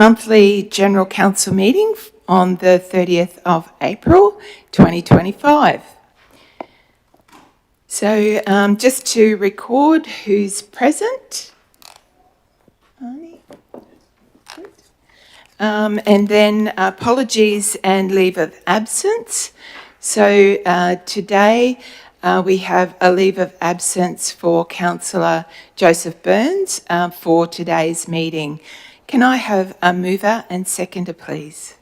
Monthly General Council meeting on the 30th of April 2025. So just to record who's present. And then apologies and leave of absence. So today we have a leave of absence for Councillor Joseph Burns for today's meeting. Can I have a mover and seconder, please?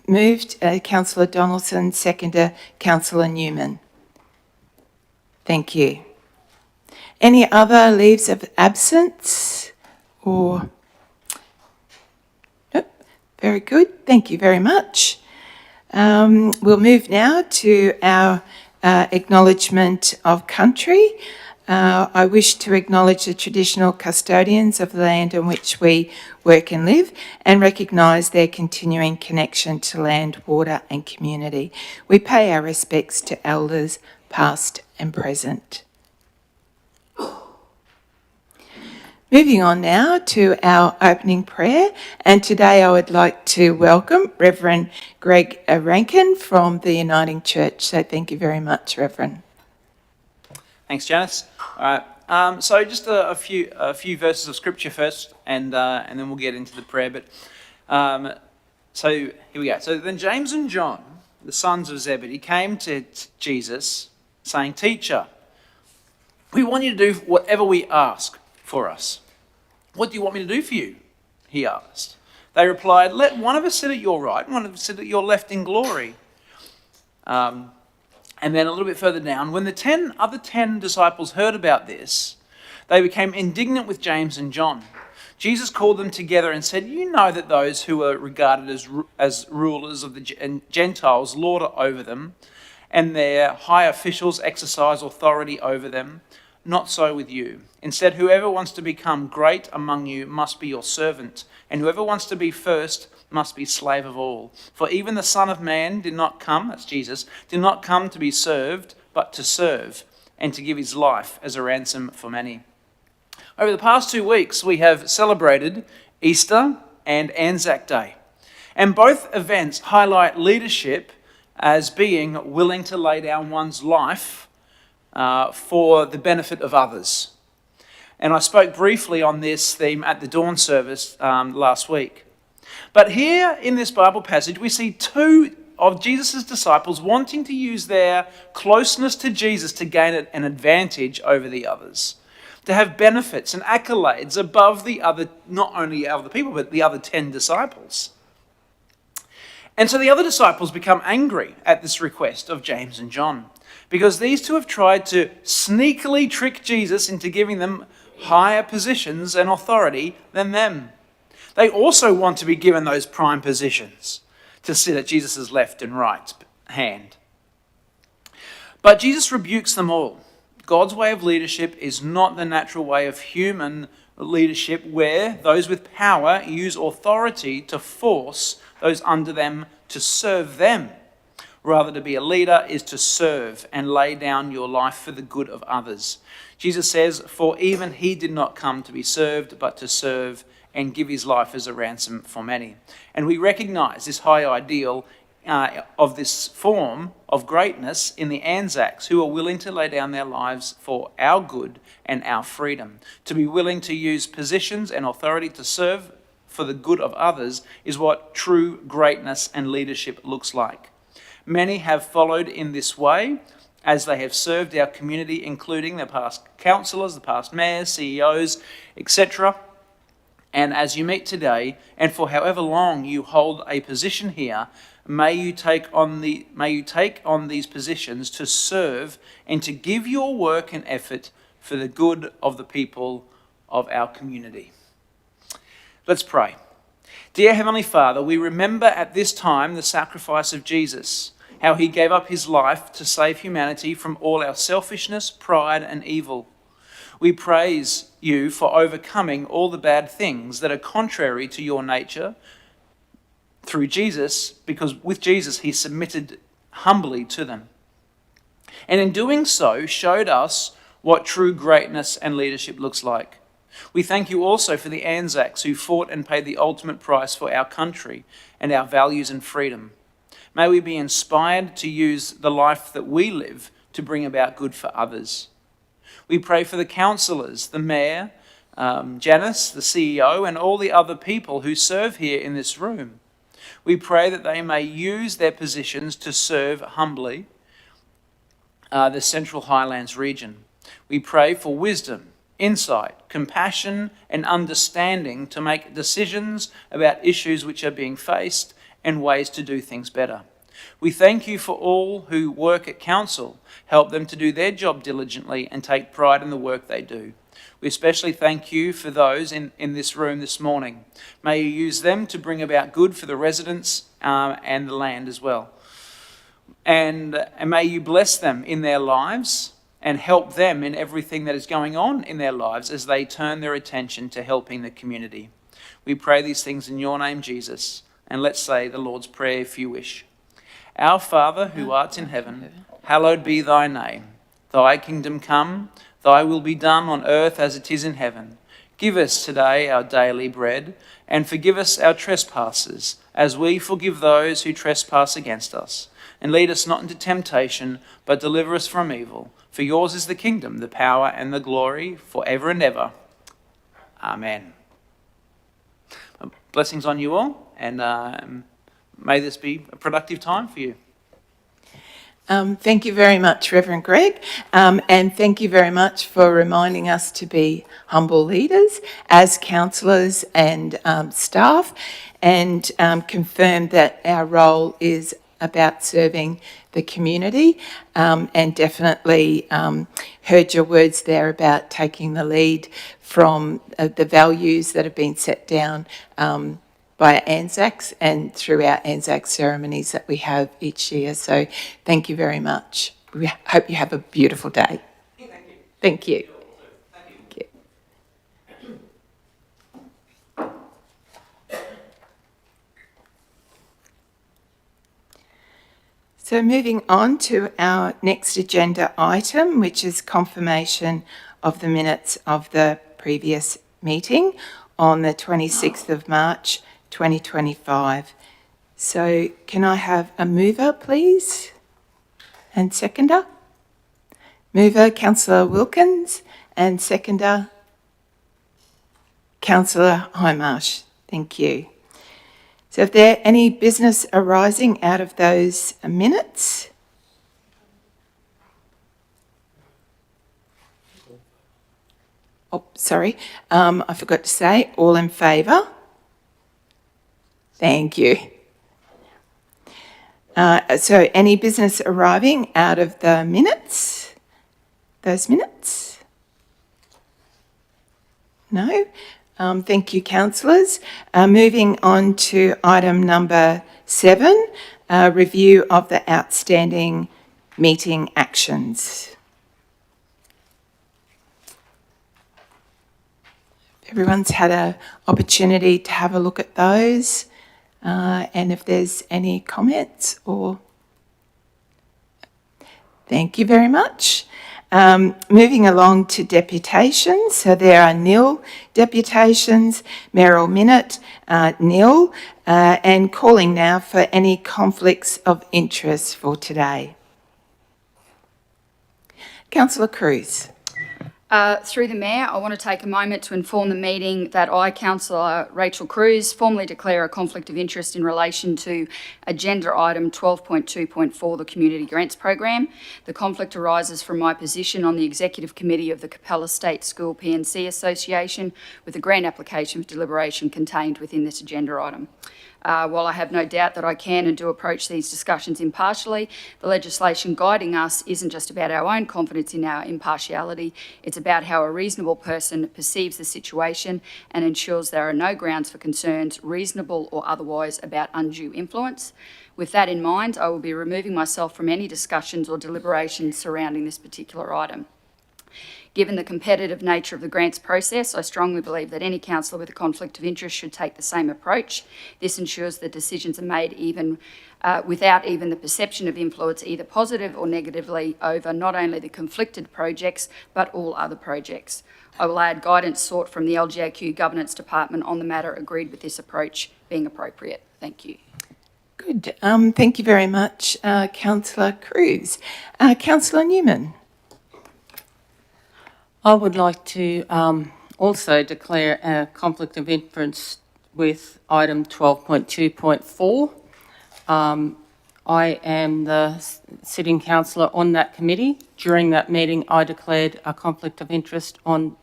Moved, Councillor Donaldson, seconder, Councillor Newman. Thank you. Any other leaves of absence? Or nope. Very good. Thank you very much. We'll move now to our acknowledgement of country. I wish to acknowledge the traditional custodians of the land on which we work and live and recognise their continuing connection to land, water and community. We pay our respects to elders past and present. Moving on now to our opening prayer, and today I would like to welcome Reverend Greg Rankin from the Uniting Church. So thank you very much, Reverend. Thanks, Janice. All right. So just a few verses of scripture first, and then we'll get into the prayer. So here we go. So then James and John, the sons of Zebedee, came to Jesus, saying, "Teacher, we want you to do whatever we ask for us." "What do you want me to do for you?" he asked. They replied, "Let one of us sit at your right, and one of us sit at your left in glory." And then a little bit further down, when the other 10 disciples heard about this, they became indignant with James and John. Jesus called them together and said, "You know that those who are regarded as rulers of the Gentiles lord it over them, and their high officials exercise authority over them. Not so with you. Instead, whoever wants to become great among you must be your servant, and whoever wants to be first must be slave of all. For even the Son of Man did not come," that's Jesus, "did not come to be served, but to serve, and to give his life as a ransom for many." Over the past 2 weeks, we have celebrated Easter and Anzac Day. And both events highlight leadership as being willing to lay down one's life for the benefit of others. And I spoke briefly on this theme at the dawn service last week. But here in this Bible passage, we see 2 of Jesus' disciples wanting to use their closeness to Jesus to gain an advantage over the others, to have benefits and accolades above the other, not only other people, but the other 10 disciples. And so the other disciples become angry at this request of James and John, because these 2 have tried to sneakily trick Jesus into giving them higher positions and authority than them. They also want to be given those prime positions to sit at Jesus' left and right hand. But Jesus rebukes them all. God's way of leadership is not the natural way of human leadership, where those with power use authority to force those under them to serve them. Rather, to be a leader is to serve and lay down your life for the good of others. Jesus says, "For even he did not come to be served, but to serve and give his life as a ransom for many." And we recognize this high ideal of this form of greatness in the Anzacs, who are willing to lay down their lives for our good and our freedom. To be willing to use positions and authority to serve for the good of others is what true greatness and leadership looks like. Many have followed in this way as they have served our community, including the past councillors, the past mayors, CEOs, etc. And as you meet today, and for however long you hold a position here, may you take on these positions to serve and to give your work and effort for the good of the people of our community. Let's pray. Dear Heavenly Father, we remember at this time the sacrifice of Jesus, how he gave up his life to save humanity from all our selfishness, pride, and evil. We praise you for overcoming all the bad things that are contrary to your nature through Jesus, because with Jesus he submitted humbly to them. And in doing so, showed us what true greatness and leadership looks like. We thank you also for the Anzacs who fought and paid the ultimate price for our country and our values and freedom. May we be inspired to use the life that we live to bring about good for others. We pray for the councillors, the mayor, Janice, the CEO, and all the other people who serve here in this room. We pray that they may use their positions to serve humbly the Central Highlands region. We pray for wisdom, insight, compassion, and understanding to make decisions about issues which are being faced and ways to do things better. We thank you for all who work at council. Help them to do their job diligently and take pride in the work they do. We especially thank you for those in this room this morning. May you use them to bring about good for the residents and the land as well. And may you bless them in their lives and help them in everything that is going on in their lives as they turn their attention to helping the community. We pray these things in your name, Jesus. And let's say the Lord's Prayer if you wish. Our Father, who art in heaven, hallowed be thy name. Thy kingdom come, thy will be done on earth as it is in heaven. Give us today our daily bread, and forgive us our trespasses, as we forgive those who trespass against us. And lead us not into temptation, but deliver us from evil. For yours is the kingdom, the power, and the glory, forever and ever. Amen. Blessings on you all, and may this be a productive time for you. Thank you very much, Reverend Greg, and thank you very much for reminding us to be humble leaders as councillors and staff, and confirm that our role is about serving the community, and definitely heard your words there about taking the lead from the values that have been set down by Anzacs and through our Anzac ceremonies that we have each year. So thank you very much. We hope you have a beautiful day. Thank you. Thank you. Thank you. So moving on to our next agenda item, which is confirmation of the minutes of the previous meeting on the 26th of March 2025. So can I have a mover, please? And seconder? Mover, Councillor Wilkins, and seconder, Councillor Hindmarsh. Thank you. So if there any business arising out of those minutes? Oh, sorry, I forgot to say, all in favour? Thank you. So any business arriving out of the minutes? Those minutes? No? Thank you, councillors. Moving on to item number 7, review of the outstanding meeting actions. Everyone's had an opportunity to have a look at those, and if there's any comments or... Thank you very much. Moving along to deputations, so there are nil deputations, mayoral minute, nil, and calling now for any conflicts of interest for today. Councillor Cruz. Through the Mayor, I want to take a moment to inform the meeting that I, Councillor Rachel Cruz, formally declare a conflict of interest in relation to agenda item 12.2.4, the Community Grants Program. The conflict arises from my position on the Executive Committee of the Capella State School P&C Association with the grant application for deliberation contained within this agenda item. While I have no doubt that I can and do approach these discussions impartially, the legislation guiding us isn't just about our own confidence in our impartiality, it's about how a reasonable person perceives the situation and ensures there are no grounds for concerns, reasonable or otherwise, about undue influence. With that in mind, I will be removing myself from any discussions or deliberations surrounding this particular item. Given the competitive nature of the grants process, I strongly believe that any councillor with a conflict of interest should take the same approach. This ensures that decisions are made without even the perception of influence, either positive or negatively, over not only the conflicted projects, but all other projects. I will add guidance sought from the LGAQ Governance Department on the matter agreed with this approach being appropriate. Thank you. Good. Thank you very much, Councillor Cruz. Councillor Newman. I would like to also declare a conflict of interest with item 12.2.4. I am the sitting councillor on that committee. During that meeting, I declared a conflict of interest on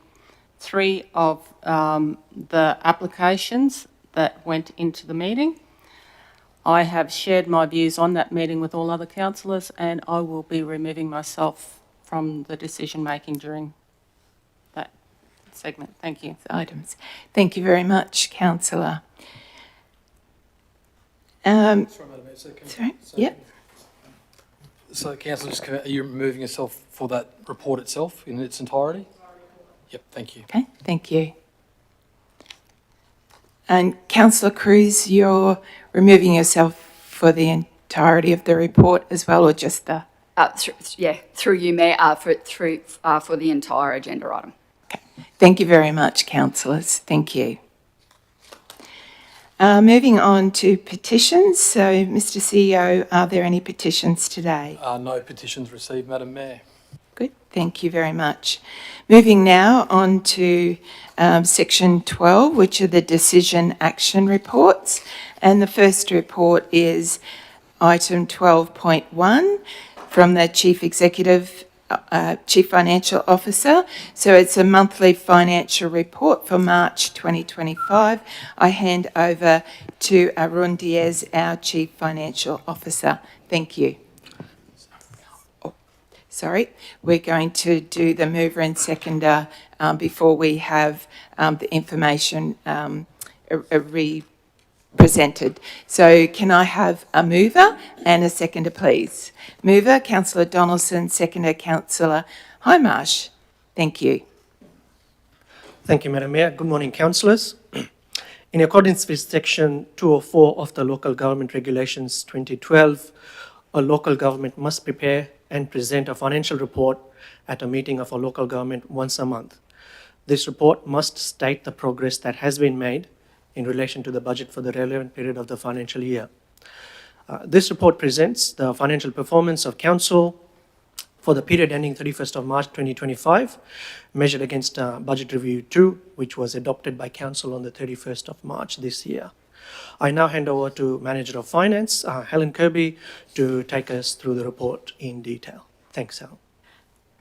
3 of the applications that went into the meeting. I have shared my views on that meeting with all other councillors, and I will be removing myself from the decision-making during that segment. Thank you. Items. Thank you very much, Councillor. Sorry, Madam Mayor. Sorry? Yep. So, Councillor, are you removing yourself for that report itself in its entirety? Yep, thank you. Okay, thank you. And Councillor Cruz, you're removing yourself for the entirety of the report as well, or just the? Through you, Mayor, for the entire agenda item. Okay. Thank you very much, councillors. Thank you. Moving on to petitions. So, Mr. CEO, are there any petitions today? No petitions received, Madam Mayor. Good, thank you very much. Moving now on to section 12, which are the decision action reports. And the first report is item 12.1 from the Chief Financial Officer. So it's a monthly financial report for March 2025. I hand over to Arun Diaz, our Chief Financial Officer. Thank you. Sorry, we're going to do the mover and seconder before we have the information represented. So can I have a mover and a seconder, please? Mover, Councillor Donaldson. Seconder, Councillor Hindmarsh. Thank you. Thank you, Madam Mayor. Good morning, councillors. In accordance with Section 204 of the Local Government Regulations 2012, a local government must prepare and present a financial report at a meeting of a local government once a month. This report must state the progress that has been made in relation to the budget for the relevant period of the financial year. This report presents the financial performance of Council for the period ending 31st of March 2025, measured against Budget Review 2, which was adopted by Council on the 31st of March this year. I now hand over to Manager of Finance, Helen Kirby, to take us through the report in detail. Thanks, Helen.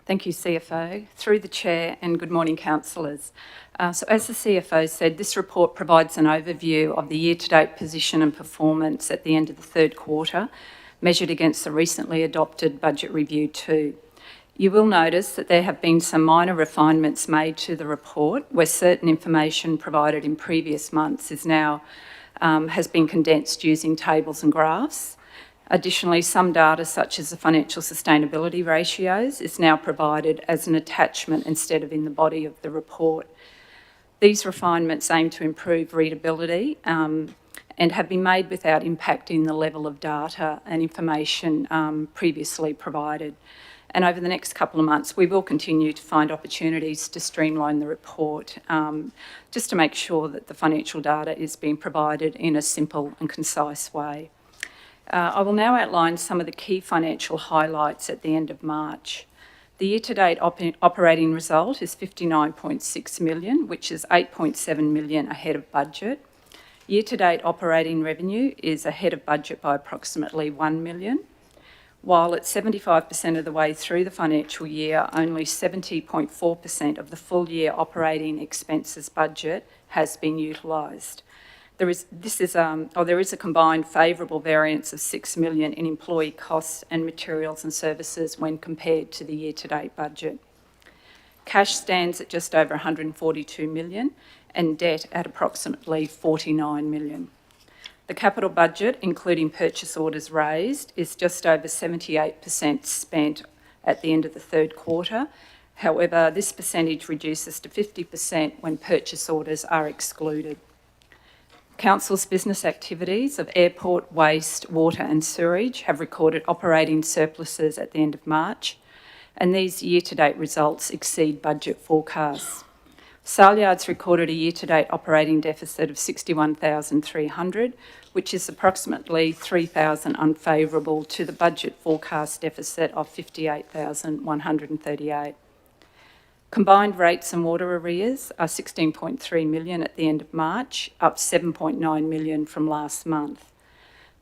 Thank you, CFO. Through the Chair, and good morning, councillors. So as the CFO said, this report provides an overview of the year-to-date position and performance at the end of the third quarter, measured against the recently adopted Budget Review 2. You will notice that there have been some minor refinements made to the report, where certain information provided in previous months is now has been condensed using tables and graphs. Additionally, some data, such as the financial sustainability ratios, is now provided as an attachment instead of in the body of the report. These refinements aim to improve readability and have been made without impacting the level of data and information previously provided. And over the next couple of months, we will continue to find opportunities to streamline the report, just to make sure that the financial data is being provided in a simple and concise way. I will now outline some of the key financial highlights at the end of March. The year-to-date operating result is $59.6 million, which is $8.7 million ahead of budget. Year-to-date operating revenue is ahead of budget by approximately $1 million. While at 75% of the way through the financial year, only 70.4% of the full year operating expenses budget has been utilised. There is a combined favourable variance of $6 million in employee costs and materials and services when compared to the year-to-date budget. Cash stands at just over $142 million and debt at approximately $49 million. The capital budget, including purchase orders raised, is just over 78% spent at the end of the third quarter, However, this percentage reduces to 50% when purchase orders are excluded. Council's business activities of airport, waste, water and sewerage have recorded operating surpluses at the end of March, and these year-to-date results exceed budget forecasts. Saleyards recorded a year-to-date operating deficit of 61,300, which is approximately 3,000 unfavourable to the budget forecast deficit of 58,138. Combined rates and water arrears are 16.3 million at the end of March, up 7.9 million from last month.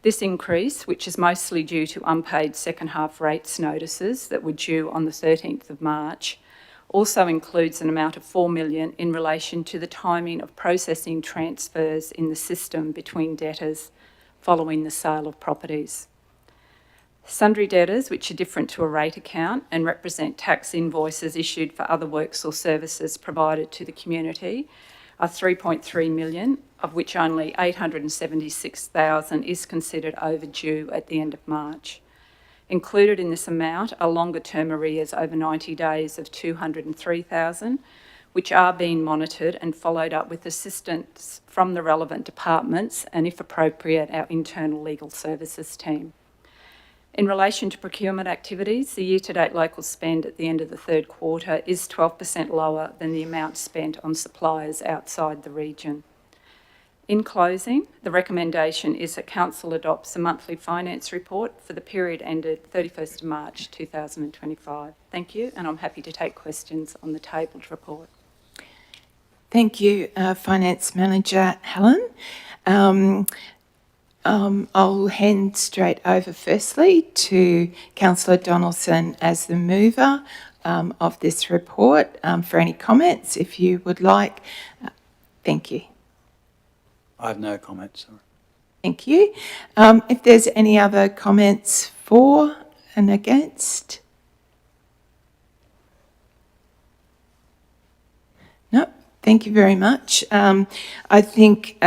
This increase, which is mostly due to unpaid second half rates notices that were due on the 13th of March, also includes an amount of 4 million in relation to the timing of processing transfers in the system between debtors following the sale of properties. Sundry debtors, which are different to a rate account and represent tax invoices issued for other works or services provided to the community, are 3.3 million, of which only 876,000 is considered overdue at the end of March. Included in this amount are longer-term arrears over 90 days of 203,000, which are being monitored and followed up with assistance from the relevant departments and, if appropriate, our internal legal services team. In relation to procurement activities, the year-to-date local spend at the end of the third quarter is 12% lower than the amount spent on suppliers outside the region. In closing, the recommendation is that Council adopts a monthly finance report for the period ended 31st of March 2025. Thank you, and I'm happy to take questions on the tabled report. Thank you, Finance Manager Helen. I'll hand straight over firstly to Councillor Donaldson as the mover of this report for any comments, if you would like. Thank you. I have no comments. Sorry. Thank you. If there's any other comments for and against? No, thank you very much. I think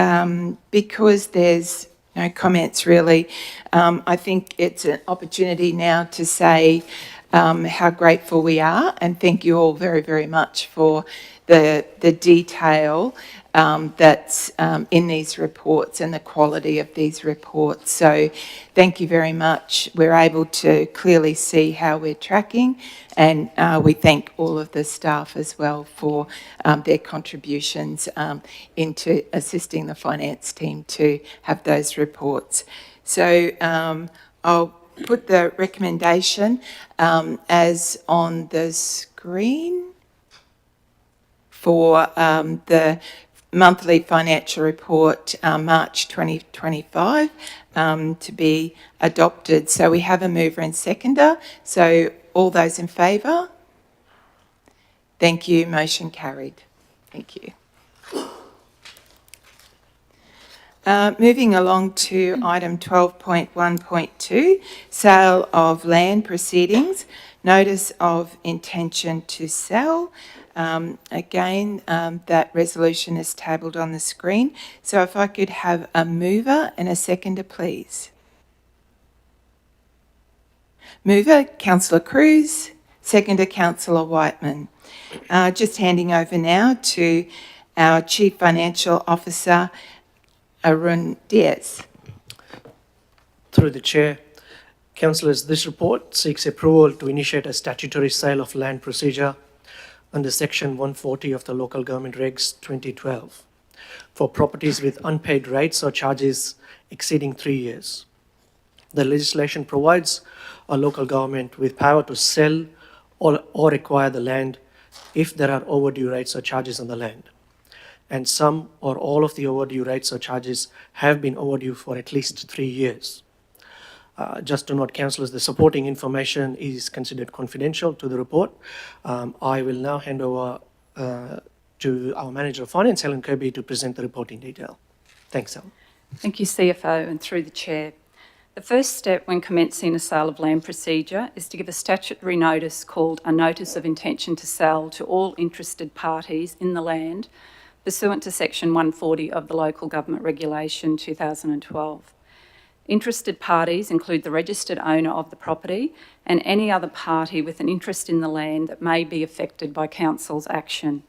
because there's no comments really, I think it's an opportunity now to say how grateful we are, and thank you all very, very much for the detail that's in these reports and the quality of these reports. So thank you very much. We're able to clearly see how we're tracking, and we thank all of the staff as well for their contributions into assisting the finance team to have those reports. So I'll put the recommendation as on the screen for the monthly financial report, March 2025, to be adopted. So we have a mover and seconder. So all those in favour? Thank you. Motion carried. Thank you. Moving along to item 12.1.2, sale of land proceedings, notice of intention to sell. Again, that resolution is tabled on the screen. So if I could have a mover and a seconder, please. Mover, Councillor Cruz. Seconder, Councillor Whiteman. Just handing over now to our Chief Financial Officer, Arun Diaz. Through the Chair, Councillors, this report seeks approval to initiate a statutory sale of land procedure under Section 140 of the Local Government Regs 2012 for properties with unpaid rates or charges exceeding 3 years. The legislation provides a local government with power to sell or acquire the land if there are overdue rates or charges on the land, and some or all of the overdue rates or charges have been overdue for at least 3 years. Just to note, councillors, the supporting information is considered confidential to the report. I will now hand over to our Manager of Finance, Helen Kirby, to present the report in detail. Thanks, Helen. Thank you, CFO, and through the Chair. The first step when commencing a sale of land procedure is to give a statutory notice called a Notice of Intention to Sell to all interested parties in the land pursuant to Section 140 of the Local Government Regulation 2012. Interested parties include the registered owner of the property and any other party with an interest in the land that may be affected by council's action.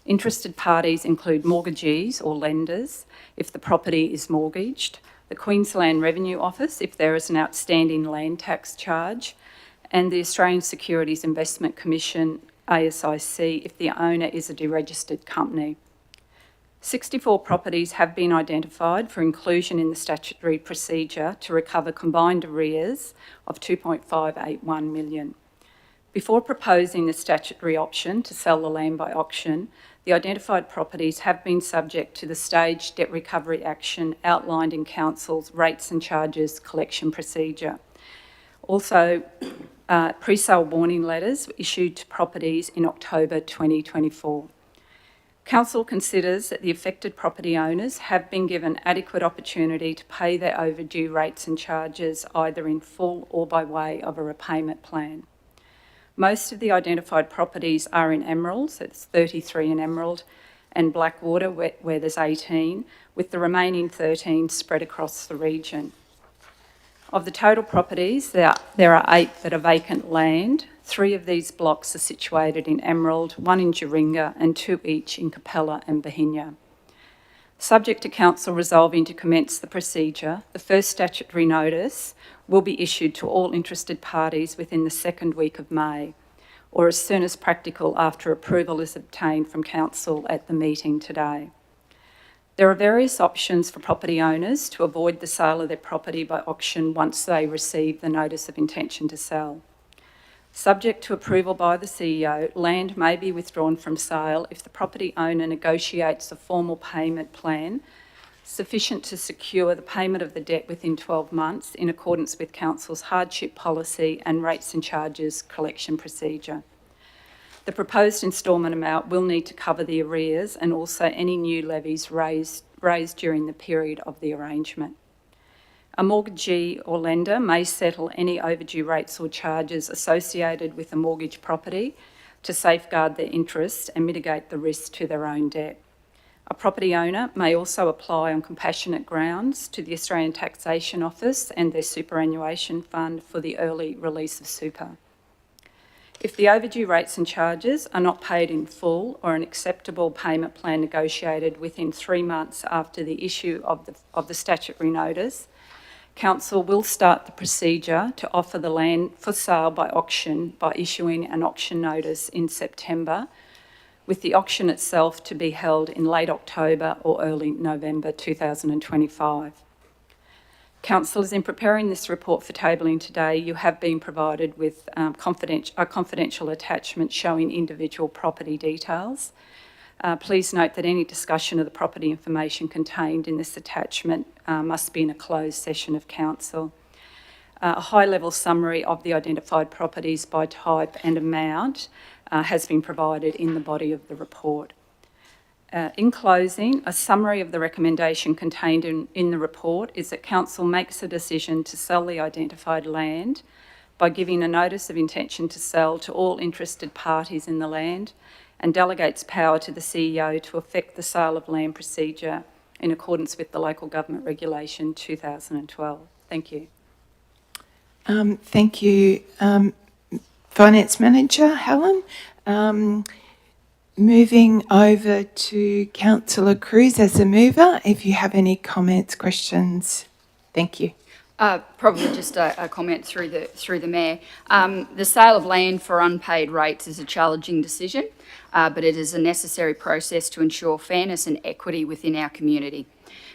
Interested parties include mortgagees or lenders if the property is mortgaged, the Queensland Revenue Office if there is an outstanding land tax charge, and the Australian Securities Investment Commission, ASIC, if the owner is a deregistered company. 64 properties have been identified for inclusion in the statutory procedure to recover combined arrears of $2.581 million. Before proposing the statutory option to sell the land by auction, the identified properties have been subject to the staged debt recovery action outlined in Council's rates and charges collection procedure. Also, pre-sale warning letters were issued to properties in October 2024. Council considers that the affected property owners have been given adequate opportunity to pay their overdue rates and charges either in full or by way of a repayment plan. Most of the identified properties are in Emerald, so there's 33 in Emerald, and Blackwater, where there's 18, with the remaining 13 spread across the region. Of the total properties, there are 8 that are vacant land. 3 of these blocks are situated in Emerald, 1 in Jeringa, and 2 each in Capella and Bohinia. Subject to Council resolving to commence the procedure, the first statutory notice will be issued to all interested parties within the second week of May, or as soon as practical after approval is obtained from Council at the meeting today. There are various options for property owners to avoid the sale of their property by auction once they receive the notice of intention to sell. Subject to approval by the CEO, land may be withdrawn from sale if the property owner negotiates a formal payment plan sufficient to secure the payment of the debt within 12 months in accordance with Council's hardship policy and rates and charges collection procedure. The proposed instalment amount will need to cover the arrears and also any new levies raised during the period of the arrangement. A mortgagee or lender may settle any overdue rates or charges associated with a mortgage property to safeguard their interest and mitigate the risk to their own debt. A property owner may also apply on compassionate grounds to the Australian Taxation Office and their superannuation fund for the early release of super. If the overdue rates and charges are not paid in full or an acceptable payment plan negotiated within 3 months after the issue of the statutory notice, Council will start the procedure to offer the land for sale by auction by issuing an auction notice in September, with the auction itself to be held in late October or early November 2025. Councillors, in preparing this report for tabling today, you have been provided with a confidential attachment showing individual property details. Please note that any discussion of the property information contained in this attachment must be in a closed session of Council. A high-level summary of the identified properties by type and amount has been provided in the body of the report. In closing, a summary of the recommendation contained in the report is that Council makes a decision to sell the identified land by giving a notice of intention to sell to all interested parties in the land and delegates power to the CEO to effect the sale of land procedure in accordance with the Local Government Regulation 2012. Thank you. Thank you, Finance Manager Helen. Moving over to Councillor Cruz as a mover. If you have any comments, questions, thank you. Probably just a comment through the Mayor. The sale of land for unpaid rates is a challenging decision, but it is a necessary process to ensure fairness and equity within our community.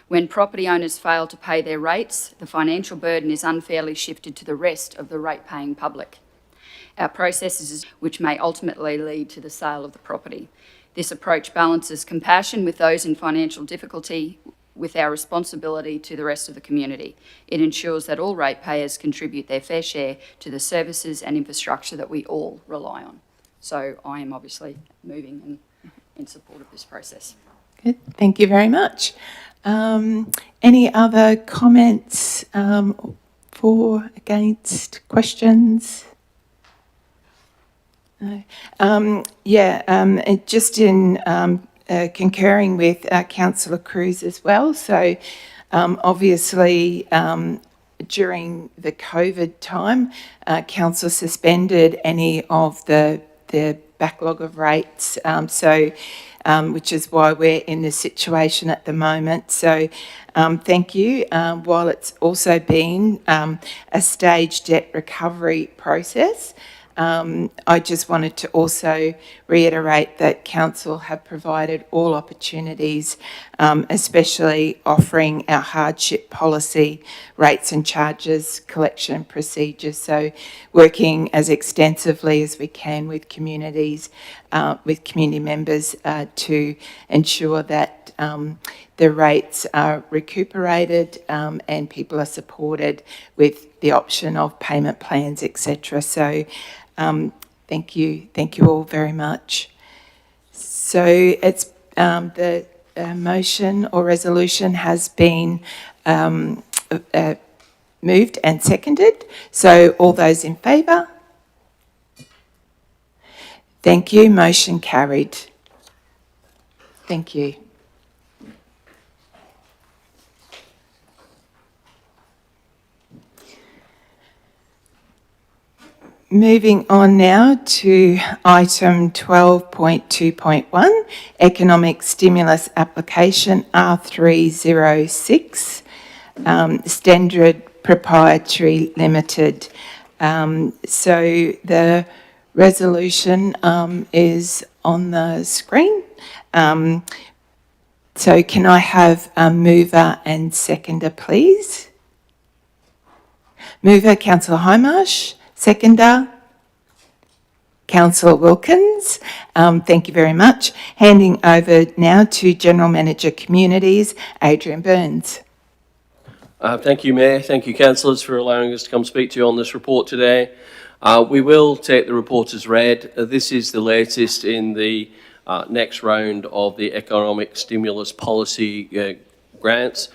When property owners fail to pay their rates, the financial burden is unfairly shifted to the rest of the rate-paying public. Our processes which may ultimately lead to the sale of the property. This approach balances compassion with those in financial difficulty with our responsibility to the rest of the community. It ensures that all ratepayers contribute their fair share to the services and infrastructure that we all rely on. So I am obviously moving in support of this process. Good, thank you very much. Any other comments for, against, questions? No. Just in concurring with Councillor Cruz as well. So obviously during the COVID time, council suspended any of the backlog of rates, which is why we're in this situation at the moment. So thank you. While it's also been a staged debt recovery process, I just wanted to also reiterate that council have provided all opportunities, especially offering our hardship policy rates and charges, collection procedures. So working as extensively as we can with communities, with community members to ensure that the rates are recuperated and people are supported with the option of payment plans, etc. So thank you all very much. So it's the motion or resolution has been moved and seconded. So all those in favour? Thank you. Motion carried. Thank you. Moving on now to item 12.2.1, Economic Stimulus Application R306, Standard Proprietary Limited. So the resolution is on the screen. So can I have a mover and seconder, please? Mover, Councillor Hindmarsh. Seconder, Councillor Wilkins. Thank you very much. Handing over now to General Manager Communities, Adrian Burns. Thank you, Mayor. Thank you, councillors, for allowing us to come speak to you on this report today. We will take the report as read. This is the latest in the next round of the economic stimulus policy grants.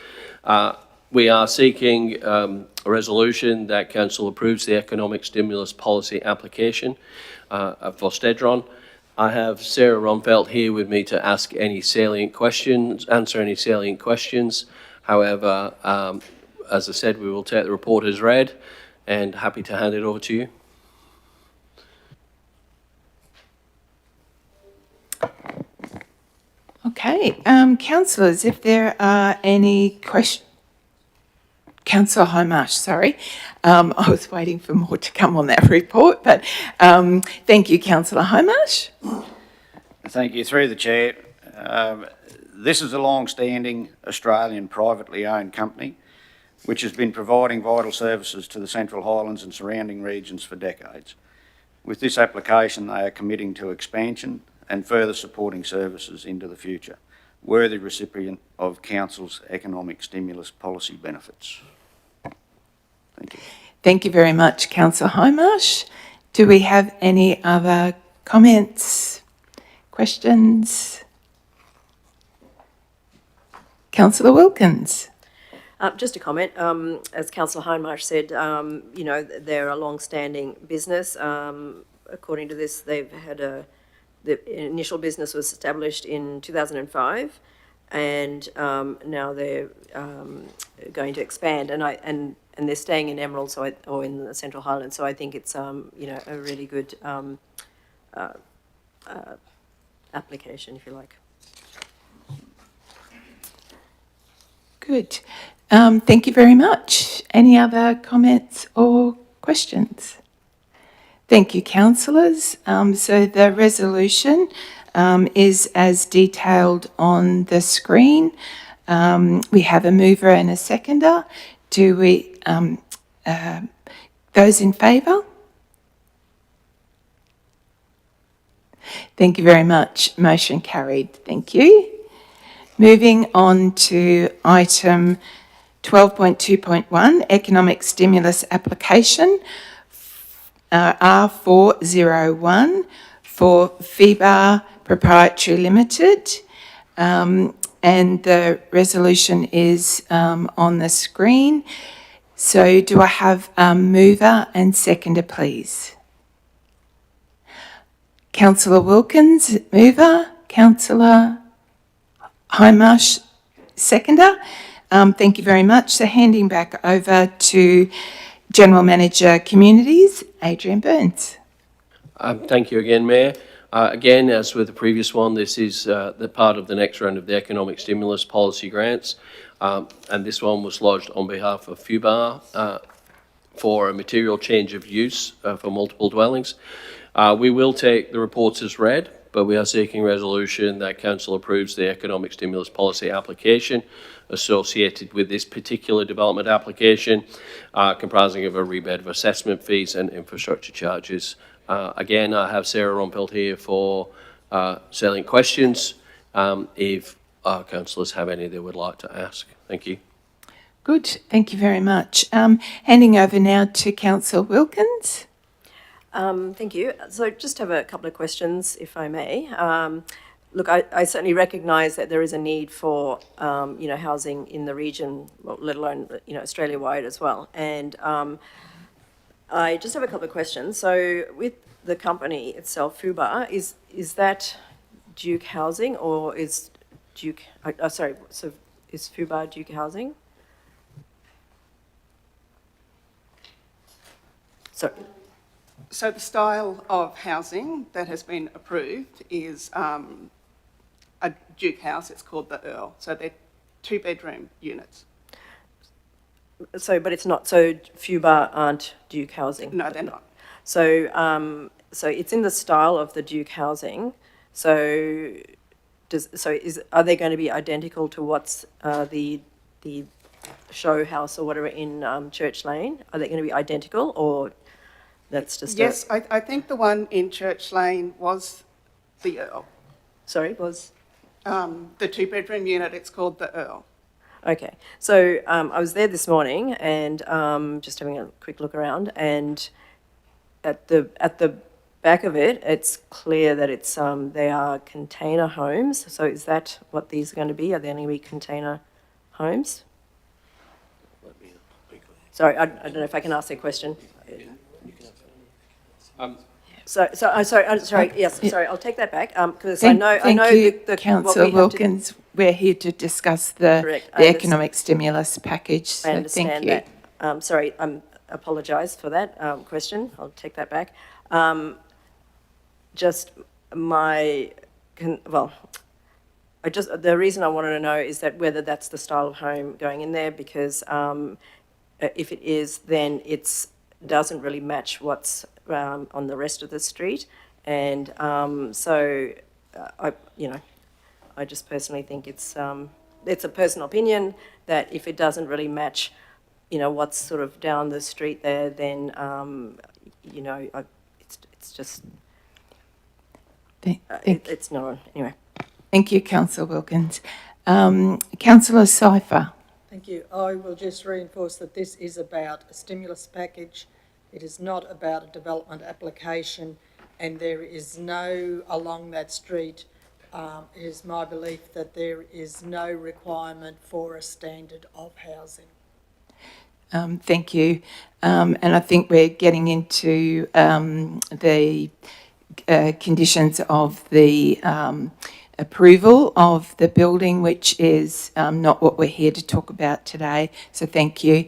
We are seeking a resolution that council approves the economic stimulus policy application for Stedron. I have Sarah Ronfelt here with me to answer any salient questions. However, as I said, we will take the report as read and happy to hand it over to you. Okay, councillors, if there are any questions. Councillor Hindmarsh, sorry. I was waiting for more to come on that report, but thank you, Councillor Hindmarsh. Thank you. Through the Chair, this is a long-standing Australian privately owned company which has been providing vital services to the Central Highlands and surrounding regions for decades. With this application, they are committing to expansion and further supporting services into the future, worthy recipient of Council's economic stimulus policy benefits. Thank you. Thank you very much, Councillor Hindmarsh. Do we have any other comments, questions? Councillor Wilkins. Just a comment. As Councillor Hindmarsh said, they're a long-standing business. According to this, they've had the initial business was established in 2005, and now they're going to expand. And they're staying in Emerald, or in the Central Highlands. So I think it's a really good application, if you like. Good. Thank you very much. Any other comments or questions? Thank you, councillors. So the resolution is as detailed on the screen. We have a mover and a seconder. Do we, those in favour? Thank you very much. Motion carried. Thank you. Moving on to item 12.2.1, Economic Stimulus Application, R401 for FIBA Proprietary Limited. And the resolution is on the screen. So do I have a mover and seconder, please? Councillor Wilkins, mover. Councillor Hindmarsh, seconder. Thank you very much. So handing back over to General Manager Communities, Adrian Burns. Thank you again, Mayor. Again, as with the previous one, this is the part of the next round of the economic stimulus policy grants, and this one was lodged on behalf of FUBAR for a material change of use for multiple dwellings. We will take the reports as read, but we are seeking resolution that Council approves the economic stimulus policy application associated with this particular development application, comprising of a rebate of assessment fees and infrastructure charges. Again, I have Sarah Rumpelt here for salient questions, if our councillors have any they would like to ask. Thank you. Good, thank you very much. Handing over now to Councillor Wilkins. Thank you. So just have a couple of questions, if I may. Look, I certainly recognise that there is a need for, housing in the region, well, let alone, Australia-wide as well. And I just have a couple of questions. So with the company itself, FUBAR, is that Duke Housing or is Duke, so is FUBAR Duke Housing? Sorry. So the style of housing that has been approved is a Duke house. It's called the Earl. So they're 2-bedroom units. So, but it's not, so FUBAR aren't Duke Housing? No, they're not. So, so it's in the style of the Duke Housing. So, are they going to be identical to what's the show house or whatever in Church Lane? Are they going to be identical, or that's just yes? I think the one in Church Lane was the Earl. Sorry, was the 2-bedroom unit. It's called the Earl. Okay, so I was there this morning and just having a quick look around, and at the back of it, it's clear that it's they are container homes. So is that what these are going to be? Are they going to be container homes? Sorry, I don't know if I can ask a question. Sorry. Yes, sorry. I'll take that back because I know. Thank you, what Councillor we have to- Wilkins. We're here to discuss the Correct, I economic stimulus package. So I understand thank you. that. Sorry, I apologise for that question. I'll take that back. Just my, the reason I wanted to know is that whether that's the style of home going in there, because if it is, then it doesn't really match what's on the rest of the street, and I just personally think it's a personal opinion that if it doesn't really match, what's sort of down the street there, then it's just it's not anyway. Thank you, Councillor Wilkins. Councillor Cypher. Thank you. I will just reinforce that this is about a stimulus package. It is not about a development application, and there is no, along that street, it is my belief that there is no requirement for a standard of housing. Thank you. And I think we're getting into the conditions of the approval of the building, which is not what we're here to talk about today. So thank you.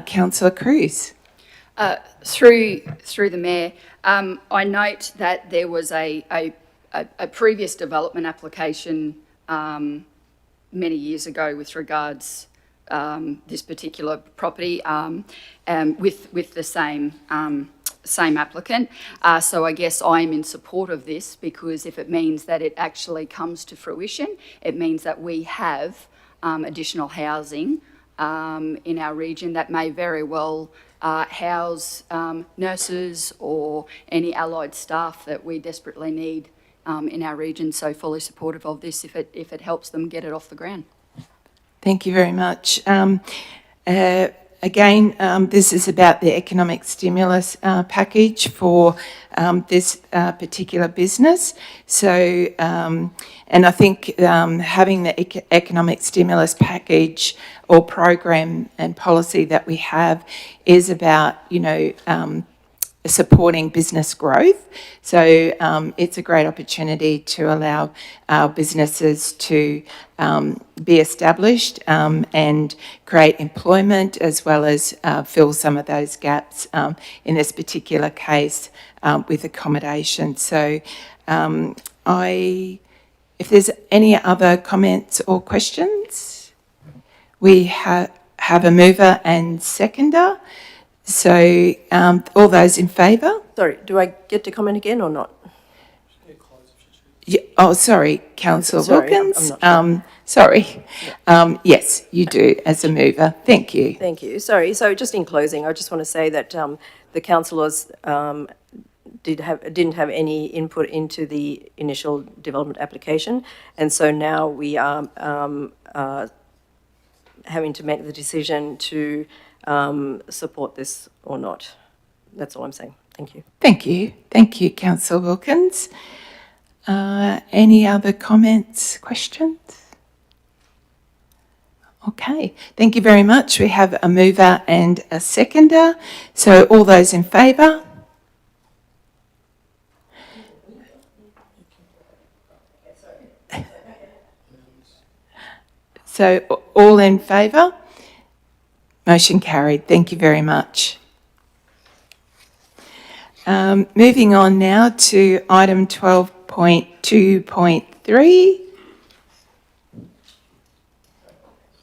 Councillor Cruz. Through the Mayor, I note that there was a previous development application many years ago with regards this particular property with the same applicant. So I guess I'm in support of this, because if it means that it actually comes to fruition, it means that we have additional housing in our region that may very well house nurses or any allied staff that we desperately need in our region. So fully supportive of this if it helps them get it off the ground. Thank you very much. Again, this is about the economic stimulus package for this particular business. So, and I think having the economic stimulus package or program and policy that we have is about, supporting business growth. So it's a great opportunity to allow our businesses to be established and create employment, as well as fill some of those gaps in this particular case with accommodation. So if there's any other comments or questions, we have a mover and seconder. So all those in favour? Sorry, do I get to comment again or not? Yeah, oh, sorry, Councillor Sorry, I'm Wilkins. not Sorry. Yes, you do as a mover. Thank you. Thank you. Sorry. So just in closing, I just want to say that the councillors didn't have any input into the initial development application, and so now we are having to make the decision to support this or not. That's all I'm saying. Thank you. Thank you. Thank you, Councillor Wilkins. Any other comments, questions? Okay, thank you very much. We have a mover and a seconder. So all those in favour? So all in favour? Motion carried. Thank you very much. Moving on now to item 12.2.3,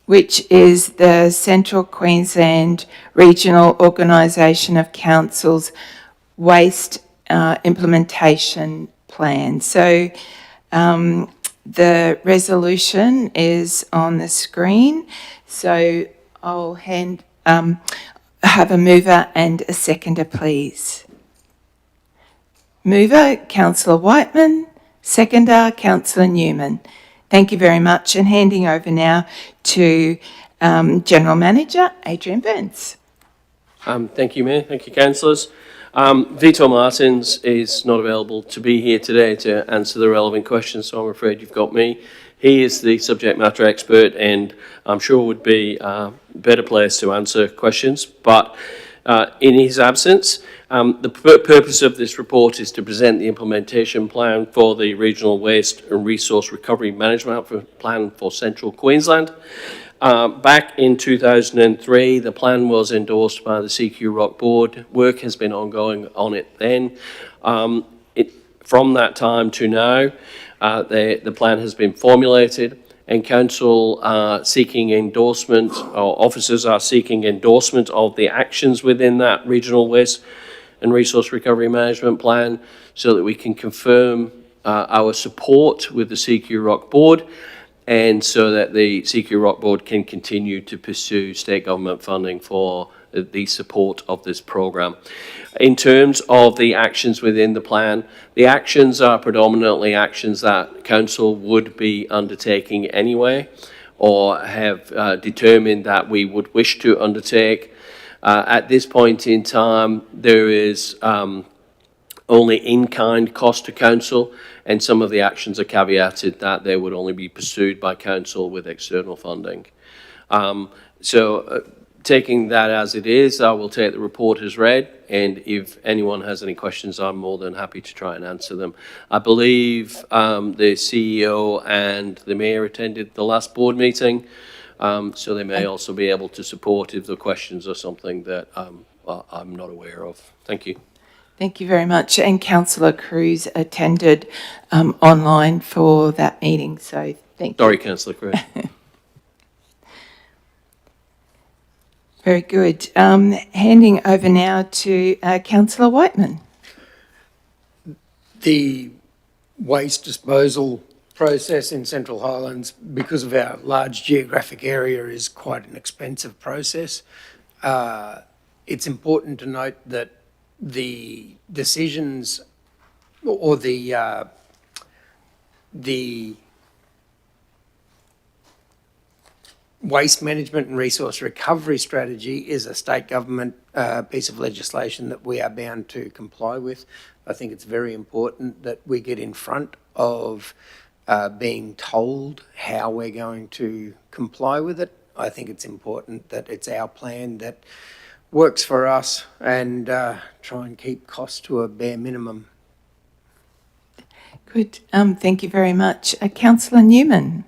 which is the Central Queensland Regional Organisation of Councils Waste Implementation Plan. So the resolution is on the screen. So I'll have a mover and a seconder, please. Mover, Councillor Whiteman. Seconder, Councillor Newman. Thank you very much. And handing over now to General Manager Adrian Burns. Thank you, Mayor. Thank you, councillors. Vito Martins is not available to be here today to answer the relevant questions, so I'm afraid you've got me. He is the subject matter expert and I'm sure would be better placed to answer questions, but in his absence, the purpose of this report is to present the implementation plan for the Regional Waste and Resource Recovery Management Plan for Central Queensland. Back in 2003, the plan was endorsed by the CHRC board. Work has been ongoing on it then. From that time to now, the plan has been formulated and council are seeking endorsement, or officers are seeking endorsement of the actions within that Regional Waste and Resource Recovery Management Plan so that we can confirm our support with the CHRC board and so that the CHRC board can continue to pursue state government funding for the support of this program. In terms of the actions within the plan, the actions are predominantly actions that council would be undertaking anyway or have determined that we would wish to undertake. At this point in time, there is only in-kind cost to council, and some of the actions are caveated that they would only be pursued by council with external funding. Taking that as it is, I will take the report as read, and if anyone has any questions, I'm more than happy to try and answer them. I believe the CEO and the Mayor attended the last board meeting, so they may also be able to support if the questions are something that I'm not aware of. Thank you. Thank you very much. And Councillor Cruz attended online for that meeting, so thank you. Sorry, Councillor Cruz. Very good. Handing over now to Councillor Whiteman. The waste disposal process in Central Highlands, because of our large geographic area, is quite an expensive process. It's important to note that the decisions or the waste management and resource recovery strategy is a state government piece of legislation that we are bound to comply with. I think it's very important that we get in front of being told how we're going to comply with it. I think it's important that it's our plan that works for us and try and keep costs to a bare minimum. Good. Thank you very much. Councillor Newman.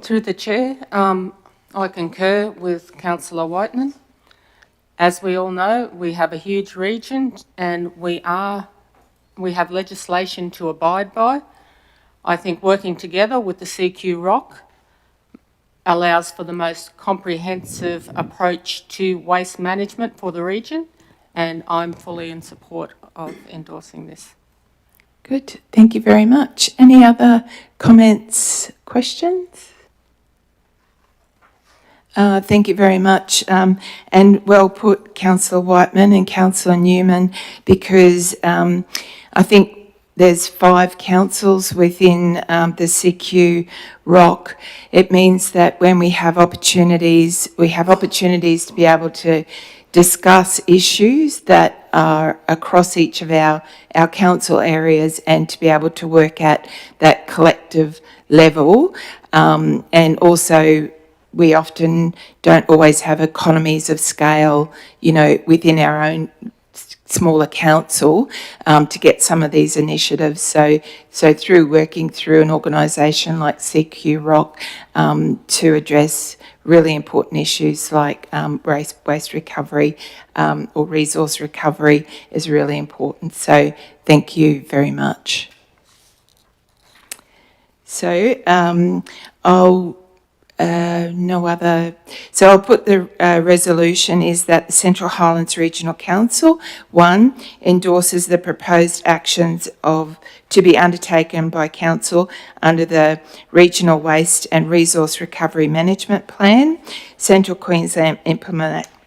Through the chair, I concur with Councillor Whiteman. As we all know, we have a huge region and we have legislation to abide by. I think working together with the CHRC allows for the most comprehensive approach to waste management for the region, and I'm fully in support of endorsing this. Good. Thank you very much. Any other comments, questions? Thank you very much. And well put, Councillor Whiteman and Councillor Newman, because I think there's 5 councils within the CHRC. It means that when we have opportunities to be able to discuss issues that are across each of our council areas and to be able to work at that collective level. And also, we often don't always have economies of scale, within our own smaller council to get some of these initiatives. So through working through an organisation like CHRC to address really important issues like waste recovery or resource recovery is really important. So thank you very much. So So I'll put the resolution is that the Central Highlands Regional Council, 1, endorses the proposed actions to be undertaken by Council under the Regional Waste and Resource Recovery Management Plan, Central Queensland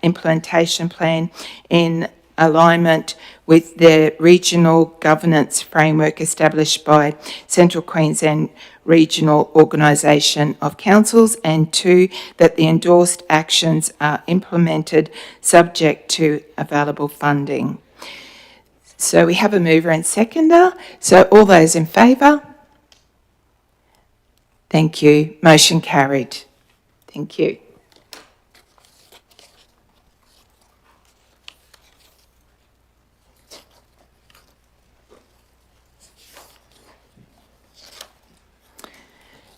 Implementation Plan in alignment with the regional governance framework established by Central Queensland Regional Organisation of Councils, and 2, that the endorsed actions are implemented subject to available funding. So we have a mover and seconder. So all those in favour? Thank you. Motion carried. Thank you.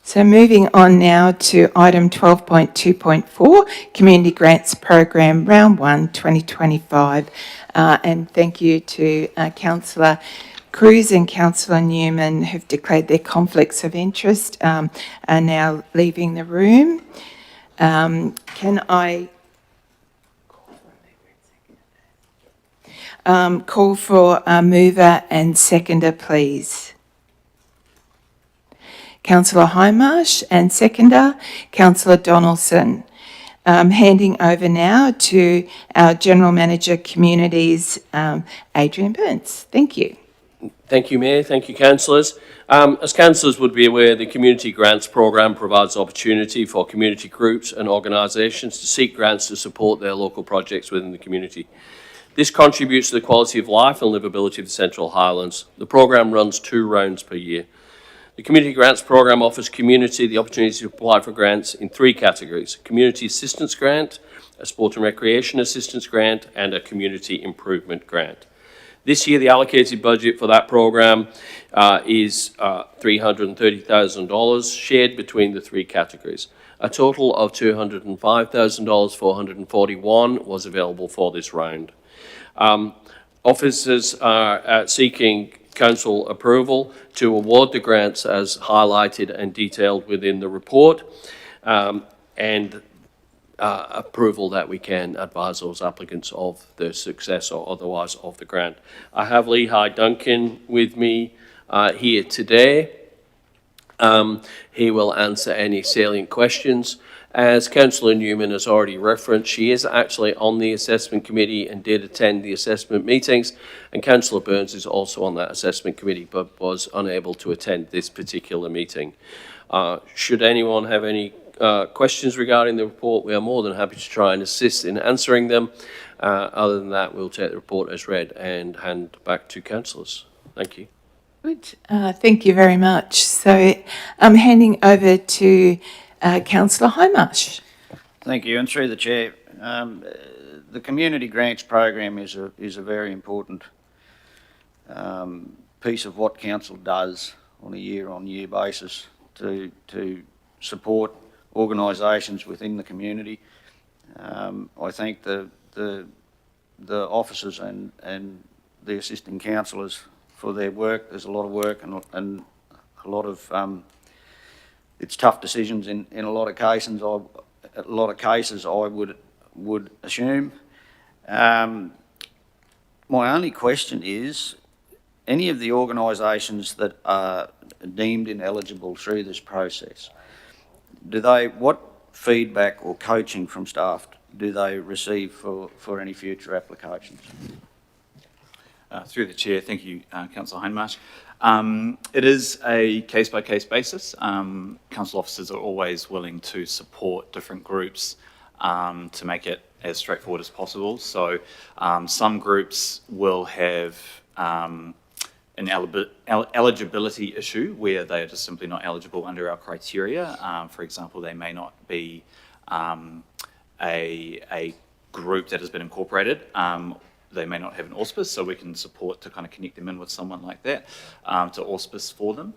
So moving on now to item 12.2.4, Community Grants Program, Round 1, 2025. And thank you to Councillor Cruz and Councillor Newman, who've declared their conflicts of interest, are now leaving the room. Can I call for a mover and seconder, please? Councillor Hindmarsh, and seconder, Councillor Donaldson. Handing over now to our General Manager Communities, Adrian Burns. Thank you. Thank you, Mayor. Thank you, councillors. As councillors would be aware, the Community Grants Programme provides opportunity for community groups and organisations to seek grants to support their local projects within the community. This contributes to the quality of life and livability of the Central Highlands. The programme runs 2 rounds per year. The Community Grants Programme offers community the opportunity to apply for grants in 3 categories: Community Assistance Grant, a Sport and Recreation Assistance Grant, and a Community Improvement Grant. This year, the allocated budget for that programme is $330,000, shared between the 3 categories. A total of $205,441 was available for this round. Officers are seeking Council approval to award the grants as highlighted and detailed within the report, and approval that we can advise those applicants of the success or otherwise of the grant. I have Lehigh Duncan with me here today. He will answer any salient questions. As Councillor Newman has already referenced, she is actually on the assessment committee and did attend the assessment meetings, and Councillor Burns is also on that assessment committee but was unable to attend this particular meeting. Should anyone have any questions regarding the report, we are more than happy to try and assist in answering them. Other than that, we'll take the report as read and hand back to councillors. Thank you. Good. Thank you very much. So I'm handing over to Councillor Hindmarsh. Thank you, and through the chair, The community grants program is a very important piece of what council does on a year-on-year basis to support organisations within the community. I thank the officers and the assisting councillors for their work. There's a lot of work and a lot of it's tough decisions in a lot of cases. I would assume. My only question is, any of the organisations that are deemed ineligible through this process, what feedback or coaching from staff do they receive for any future applications? Through the Chair, thank you, Councillor Hindmarsh. It is a case-by-case basis. Council officers are always willing to support different groups to make it as straightforward as possible. So some groups will have an eligibility issue where they are just simply not eligible under our criteria. For example, they may not be a group that has been incorporated. They may not have an auspice, so we can support to kind of connect them in with someone like that to auspice for them.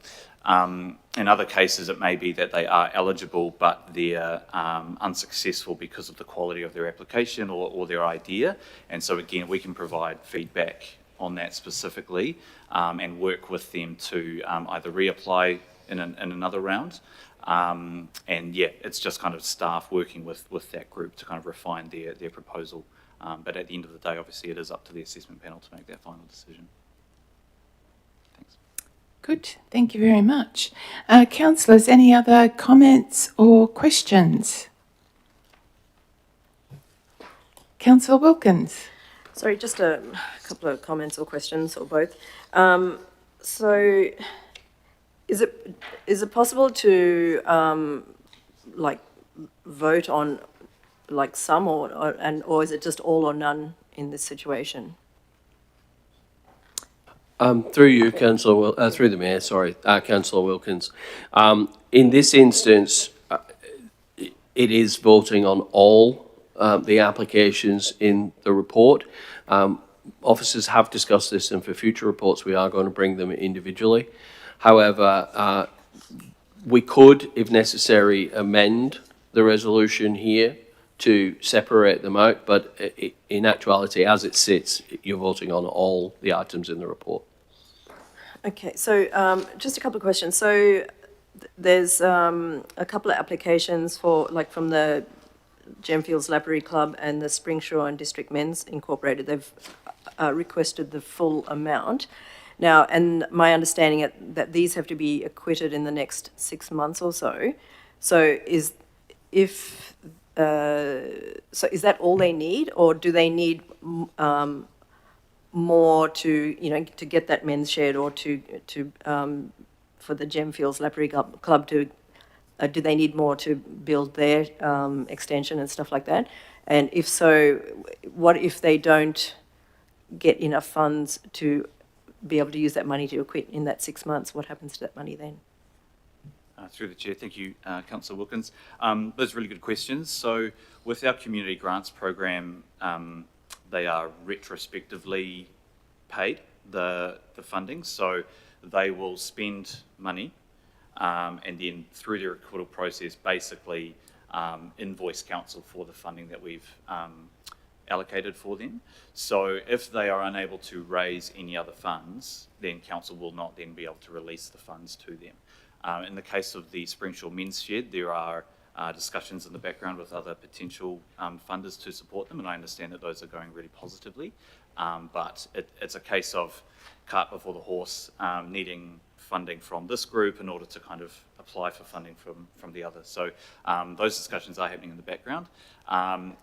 In other cases, it may be that they are eligible, but they're unsuccessful because of the quality of their application or their idea. And so again, we can provide feedback on that specifically and work with them to either reapply in another round. And yeah, it's just kind of staff working with that group to kind of refine their proposal. But at the end of the day, obviously, it is up to the assessment panel to make that final decision. Thanks. Good, thank you very much. Councillors, any other comments or questions? Councillor Wilkins. Sorry, just a couple of comments or questions, or both. So, is it possible to like vote on like some or is it just all or none in this situation? Through you, Councillor, through the Mayor, sorry, Councillor Wilkins. In this instance, it is voting on all the applications in the report. Officers have discussed this, and for future reports, we are going to bring them individually. However, we could, if necessary, amend the resolution here to separate them out, but in actuality, as it sits, you're voting on all the items in the report. Okay, so just a couple of questions. So there's a couple of applications for, like, from the Gemfields Library Club and the Springshore and District Men's Incorporated. They've requested the full amount. Now, and my understanding is that these have to be acquitted in the next 6 months or so. So is that all they need, or do they need more to, to get that men's shed, or to for the Gemfields Library Club to, do they need more to build their extension and stuff like that? And if so, what if they don't get enough funds to be able to use that money to acquit in that 6 months? What happens to that money then? Through the Chair, thank you, Councillor Wilkins. Those are really good questions. So with our community grants program, they are retrospectively paid, the funding. So they will spend money and then through their acquittal process, basically invoice council for the funding that we've allocated for them. So if they are unable to raise any other funds, then council will not then be able to release the funds to them. In the case of the Springshore Men's Shed, there are discussions in the background with other potential funders to support them, and I understand that those are going really positively. But it's a case of cart before the horse, needing funding from this group in order to kind of apply for funding from the others. So those discussions are happening in the background.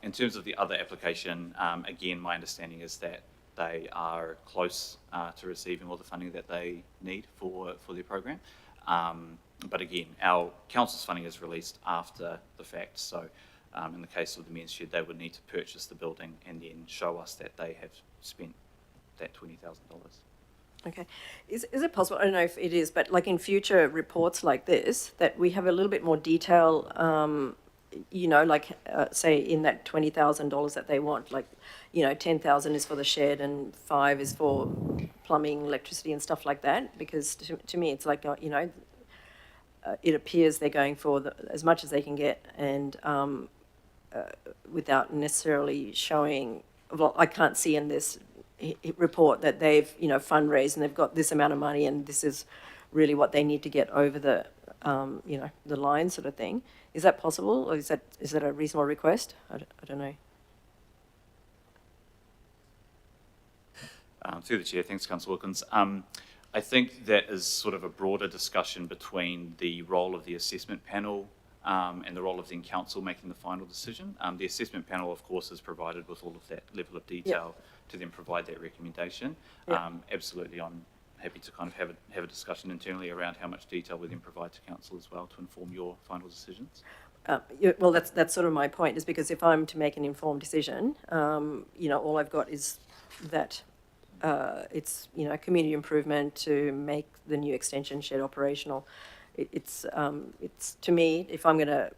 In terms of the other application, again, my understanding is that they are close to receiving all the funding that they need for their program. But again, our council's funding is released after the fact. So in the case of the men's shed, they would need to purchase the building and then show us that they have spent that $20,000. Okay. Is it possible, I don't know if it is, but like in future reports like this, that we have a little bit more detail you know, like, say in that $20,000 that they want, like, you know, 10,000 is for the shed and 5 is for plumbing, electricity and stuff like that? Because to me, it's like, you know, it appears they're going for as much as they can get, and without necessarily showing, well, I can't see in this report that they've, you know, fundraised and they've got this amount of money and this is really what they need to get over the, you know, the line sort of thing. Is that possible, or is that a reasonable request? I don't know. Through the chair, thanks, Councillor Wilkins. I think that is sort of a broader discussion between the role of the assessment panel and the role of the council making the final decision. The assessment panel, of course, is provided with all of that level of detail to then provide that recommendation. Absolutely, I'm happy to kind of have a discussion internally around how much detail we then provide to council as well to inform your final decisions. Well, that's sort of my point, is because if I'm to make an informed decision, you know, all I've got is that it's, you know, community improvement to make the new extension shed operational. It's to me, if I'm going to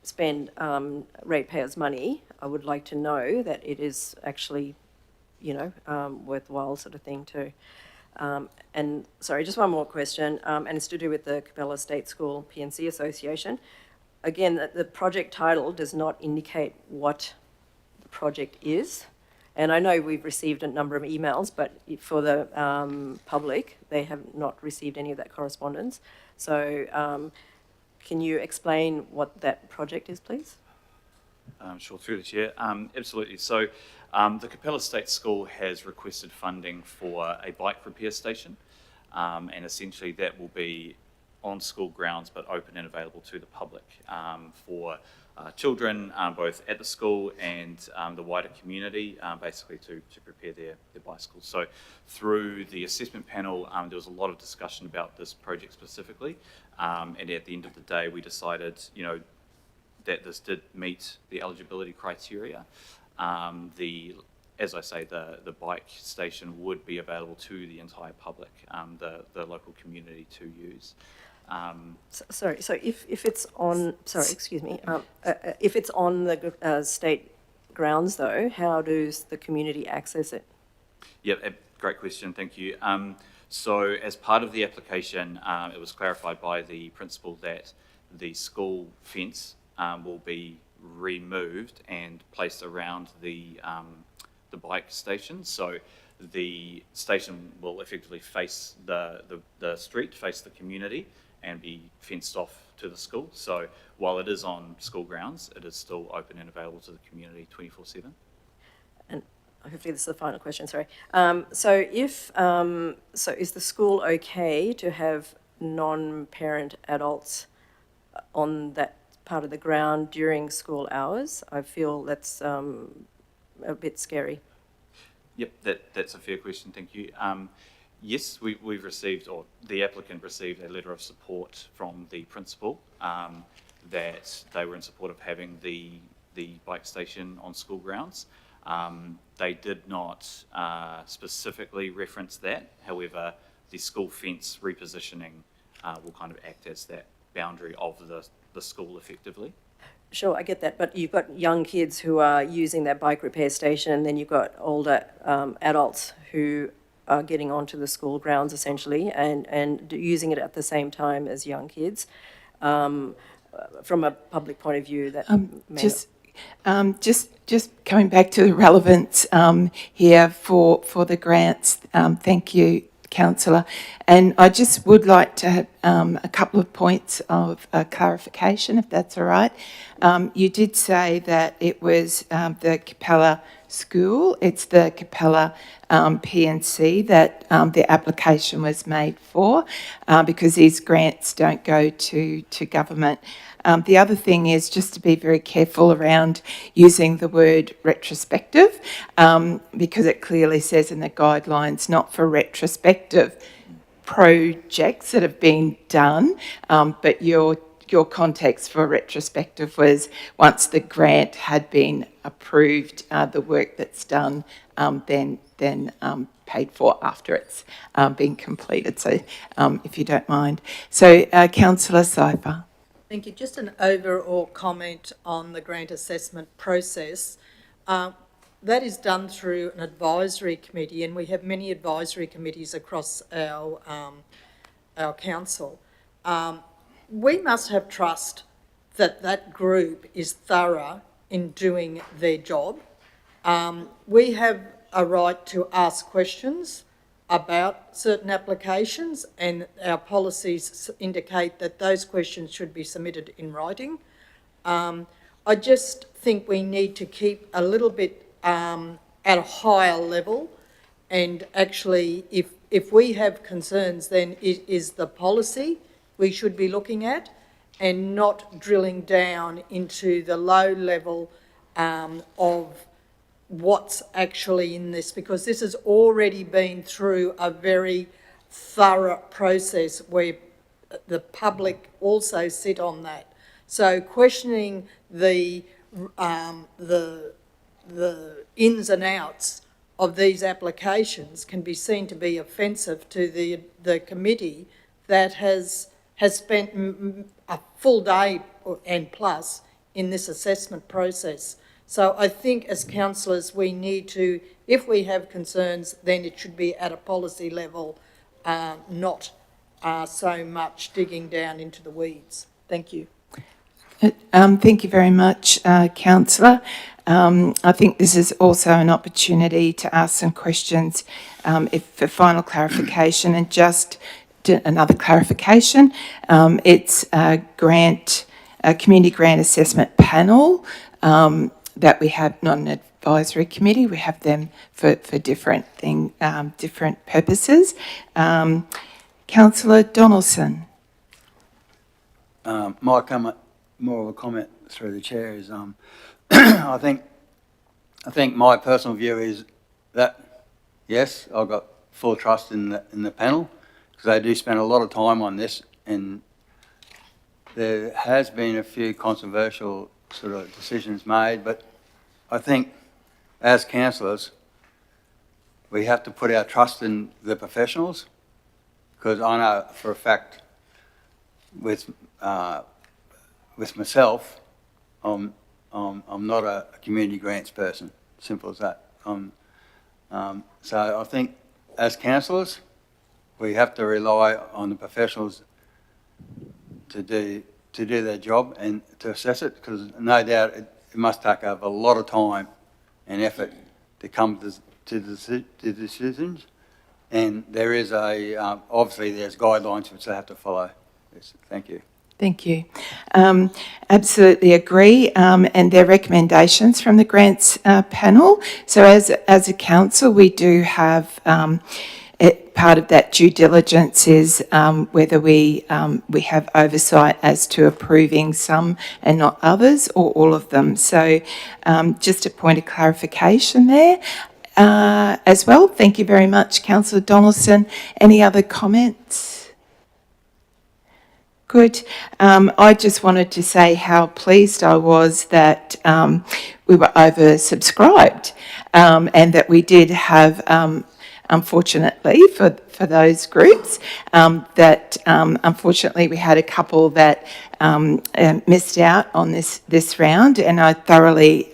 spend ratepayers' money, I would like to know that it is actually, you know, worthwhile sort of thing too. And sorry, just one more question, and it's to do with the Capella State School P&C Association. Again, the project title does not indicate what the project is. And I know we've received a number of emails, but for the public, they have not received any of that correspondence. So can you explain what that project is, please? Sure, through the chair. Absolutely. So the Capella State School has requested funding for a bike repair station, and essentially that will be on school grounds but open and available to the public for children both at the school and the wider community, basically to prepare their bicycles. So through the assessment panel, there was a lot of discussion about this project specifically, and at the end of the day we decided, you know, that this did meet the eligibility criteria. As I say, the bike station would be available to the entire public, the local community to use. Sorry, so if it's on, sorry, excuse me, if it's on the state grounds though, how does the community access it? Yep, great question, thank you. So as part of the application, it was clarified by the principal that the school fence will be removed and placed around the bike station. So the station will effectively face the street, face the community, and be fenced off to the school. So while it is on school grounds, it is still open and available to the community 24/7. And hopefully this is the final question, sorry. So is the school okay to have non-parent adults on that part of the ground during school hours? I feel that's a bit scary. Yep, that's a fair question, thank you. Yes, we've received, or the applicant received, a letter of support from the principal that they were in support of having the bike station on school grounds. They did not specifically reference that. However, the school fence repositioning will kind of act as that boundary of the school effectively. Sure, I get that, but you've got young kids who are using that bike repair station, and then you've got older adults who are getting onto the school grounds essentially and using it at the same time as young kids. From a public point of view, that just coming back to the relevance here for the grants. Thank you, Councillor. And I just would like to have a couple of points of clarification, if that's all right. You did say that it was the Capella School, it's the Capella P&C that the application was made for, because these grants don't go to government. The other thing is just to be very careful around using the word retrospective, because it clearly says in the guidelines not for retrospective projects that have been done, but your context for retrospective was once the grant had been approved, the work that's done then paid for after it's been completed. So if you don't mind. So Councillor Cypher. Thank you. Just an overall comment on the grant assessment process. That is done through an advisory committee, and we have many advisory committees across our council. We must have trust that that group is thorough in doing their job. We have a right to ask questions about certain applications, and our policies indicate that those questions should be submitted in writing. I just think we need to keep a little bit at a higher level, and actually if we have concerns, then it is the policy we should be looking at and not drilling down into the low level of what's actually in this, because this has already been through a very thorough process where the public also sit on that. So questioning the ins and outs of these applications can be seen to be offensive to the committee that has spent a full day and plus in this assessment process. So I think as councillors we need to, if we have concerns, then it should be at a policy level, not so much digging down into the weeds. Thank you. Thank you very much, Councillor. I think this is also an opportunity to ask some questions for final clarification. And just another clarification, it's a community grant assessment panel that we have, not an advisory committee. We have them for different different purposes. Councillor Donaldson. My comment, more of a comment through the chair, is I think my personal view is that yes, I've got full trust in the panel, because they do spend a lot of time on this, and there has been a few controversial sort of decisions made, but I think as councillors we have to put our trust in the professionals, because I know for a fact with myself, I'm not a community grants person. Simple as that. So I think as councillors, we have to rely on the professionals to do their job and to assess it, because no doubt it must take up a lot of time and effort to come to decisions. And there is obviously there's guidelines which they have to follow. Yes, thank you. Thank you. Absolutely agree. And their recommendations from the grants panel. So as a council, we do have part of that due diligence is whether we have oversight as to approving some and not others, or all of them. So just a point of clarification there. As well, thank you very much, Councillor Donaldson. Any other comments? Good. I just wanted to say how pleased I was that we were oversubscribed and that we did have, unfortunately for those groups, that unfortunately we had a couple that missed out on this round, and I thoroughly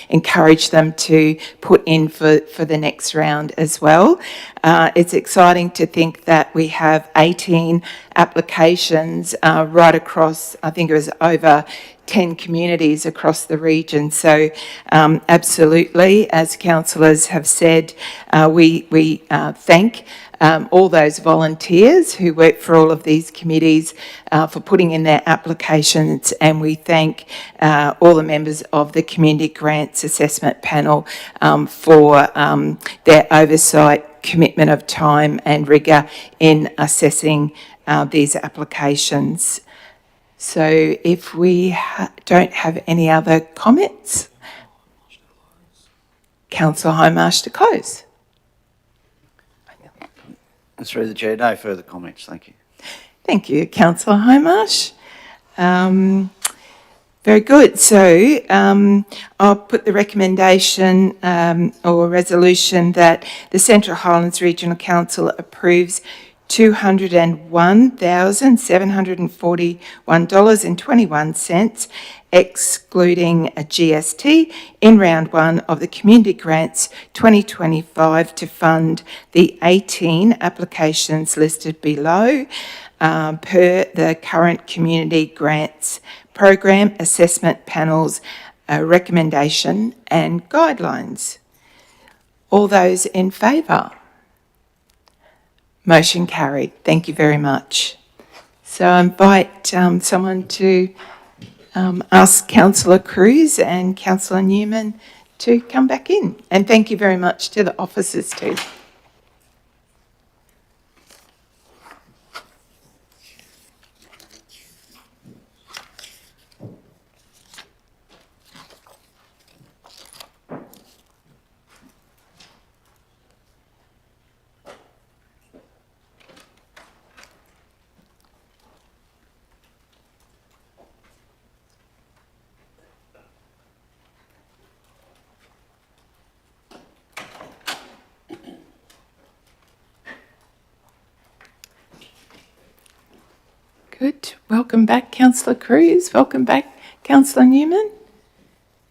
encourage them to put in for the next round as well. It's exciting to think that we have 18 applications right across, I think it was over 10 communities across the region. So absolutely, as councillors have said, we thank all those volunteers who work for all of these committees for putting in their applications, and we thank all the members of the Community Grants Assessment Panel for their oversight, commitment of time and rigour in assessing these applications. So if we don't have any other comments, Councillor Hindmarsh to close. Through the chair, no further comments. Thank you. Thank you, Councillor Hindmarsh. Very good. So I'll put the recommendation or resolution that the Central Highlands Regional Council approves $201,741.21, excluding a GST, in round one of the Community Grants 2025 to fund the 18 applications listed below per the current Community Grants Program Assessment Panel's recommendation and guidelines. All those in favour? Motion carried. Thank you very much. So I invite someone to ask Councillor Cruz and Councillor Newman to come back in. And thank you very much to the officers too. Good. Welcome back, Councillor Cruz. Welcome back, Councillor Newman.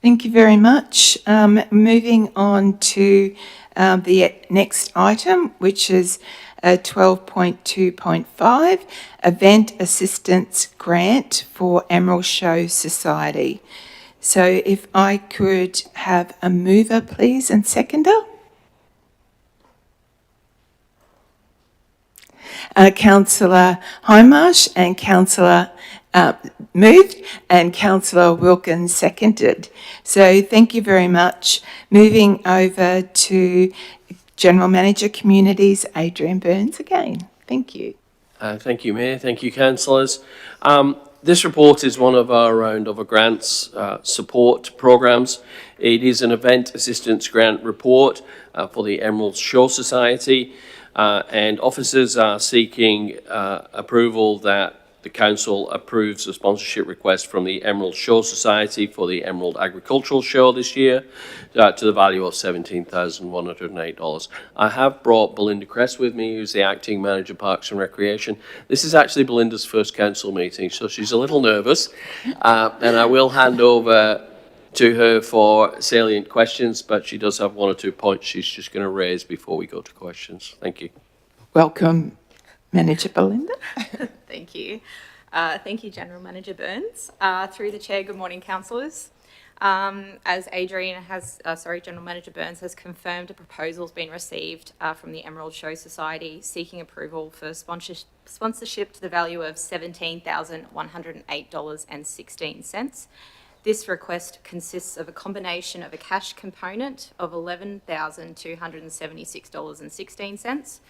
Thank you very much. Moving on to the next item, which is 12.2.5, Event Assistance Grant for Emerald Show Society. So if I could have a mover, please, and seconder. Councillor Hindmarsh and Councillor moved and Councillor Wilkins seconded. So thank you very much. Moving over to General Manager Communities, Adrian Burns again. Thank you. Thank you, Mayor. Thank you, councillors. This report is one of our round of grants support programs. It is an event assistance grant report for the Emerald Show Society. And officers are seeking approval that the council approves a sponsorship request from the Emerald Show Society for the Emerald Agricultural Show this year to the value of $17,108. I have brought Belinda Cress with me, who's the Acting Manager Parks and Recreation. This is actually Belinda's first council meeting, so she's a little nervous. And I will hand over to her for salient questions, but she does have one or two points she's just going to raise before we go to questions. Thank you. Welcome, Manager Belinda. Thank you. Thank you, General Manager Burns. Through the chair, good morning, councillors. As Adrian has, General Manager Burns has confirmed, a proposal's been received from the Emerald Show Society seeking approval for sponsorship to the value of $17,108.16. This request consists of a combination of a cash component of $11,276.16,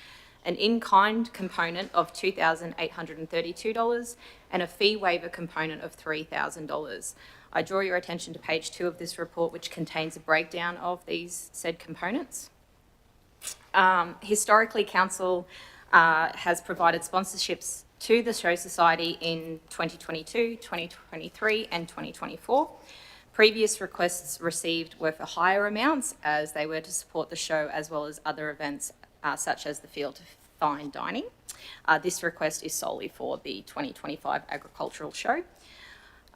an in-kind component of $2,832, and a fee waiver component of $3,000. I draw your attention to page 2 of this report, which contains a breakdown of these said components. Historically, Council has provided sponsorships to the Show Society in 2022, 2023 and 2024. Previous requests received were for higher amounts as they were to support the show as well as other events such as the Field to Fine Dining. This request is solely for the 2025 agricultural show.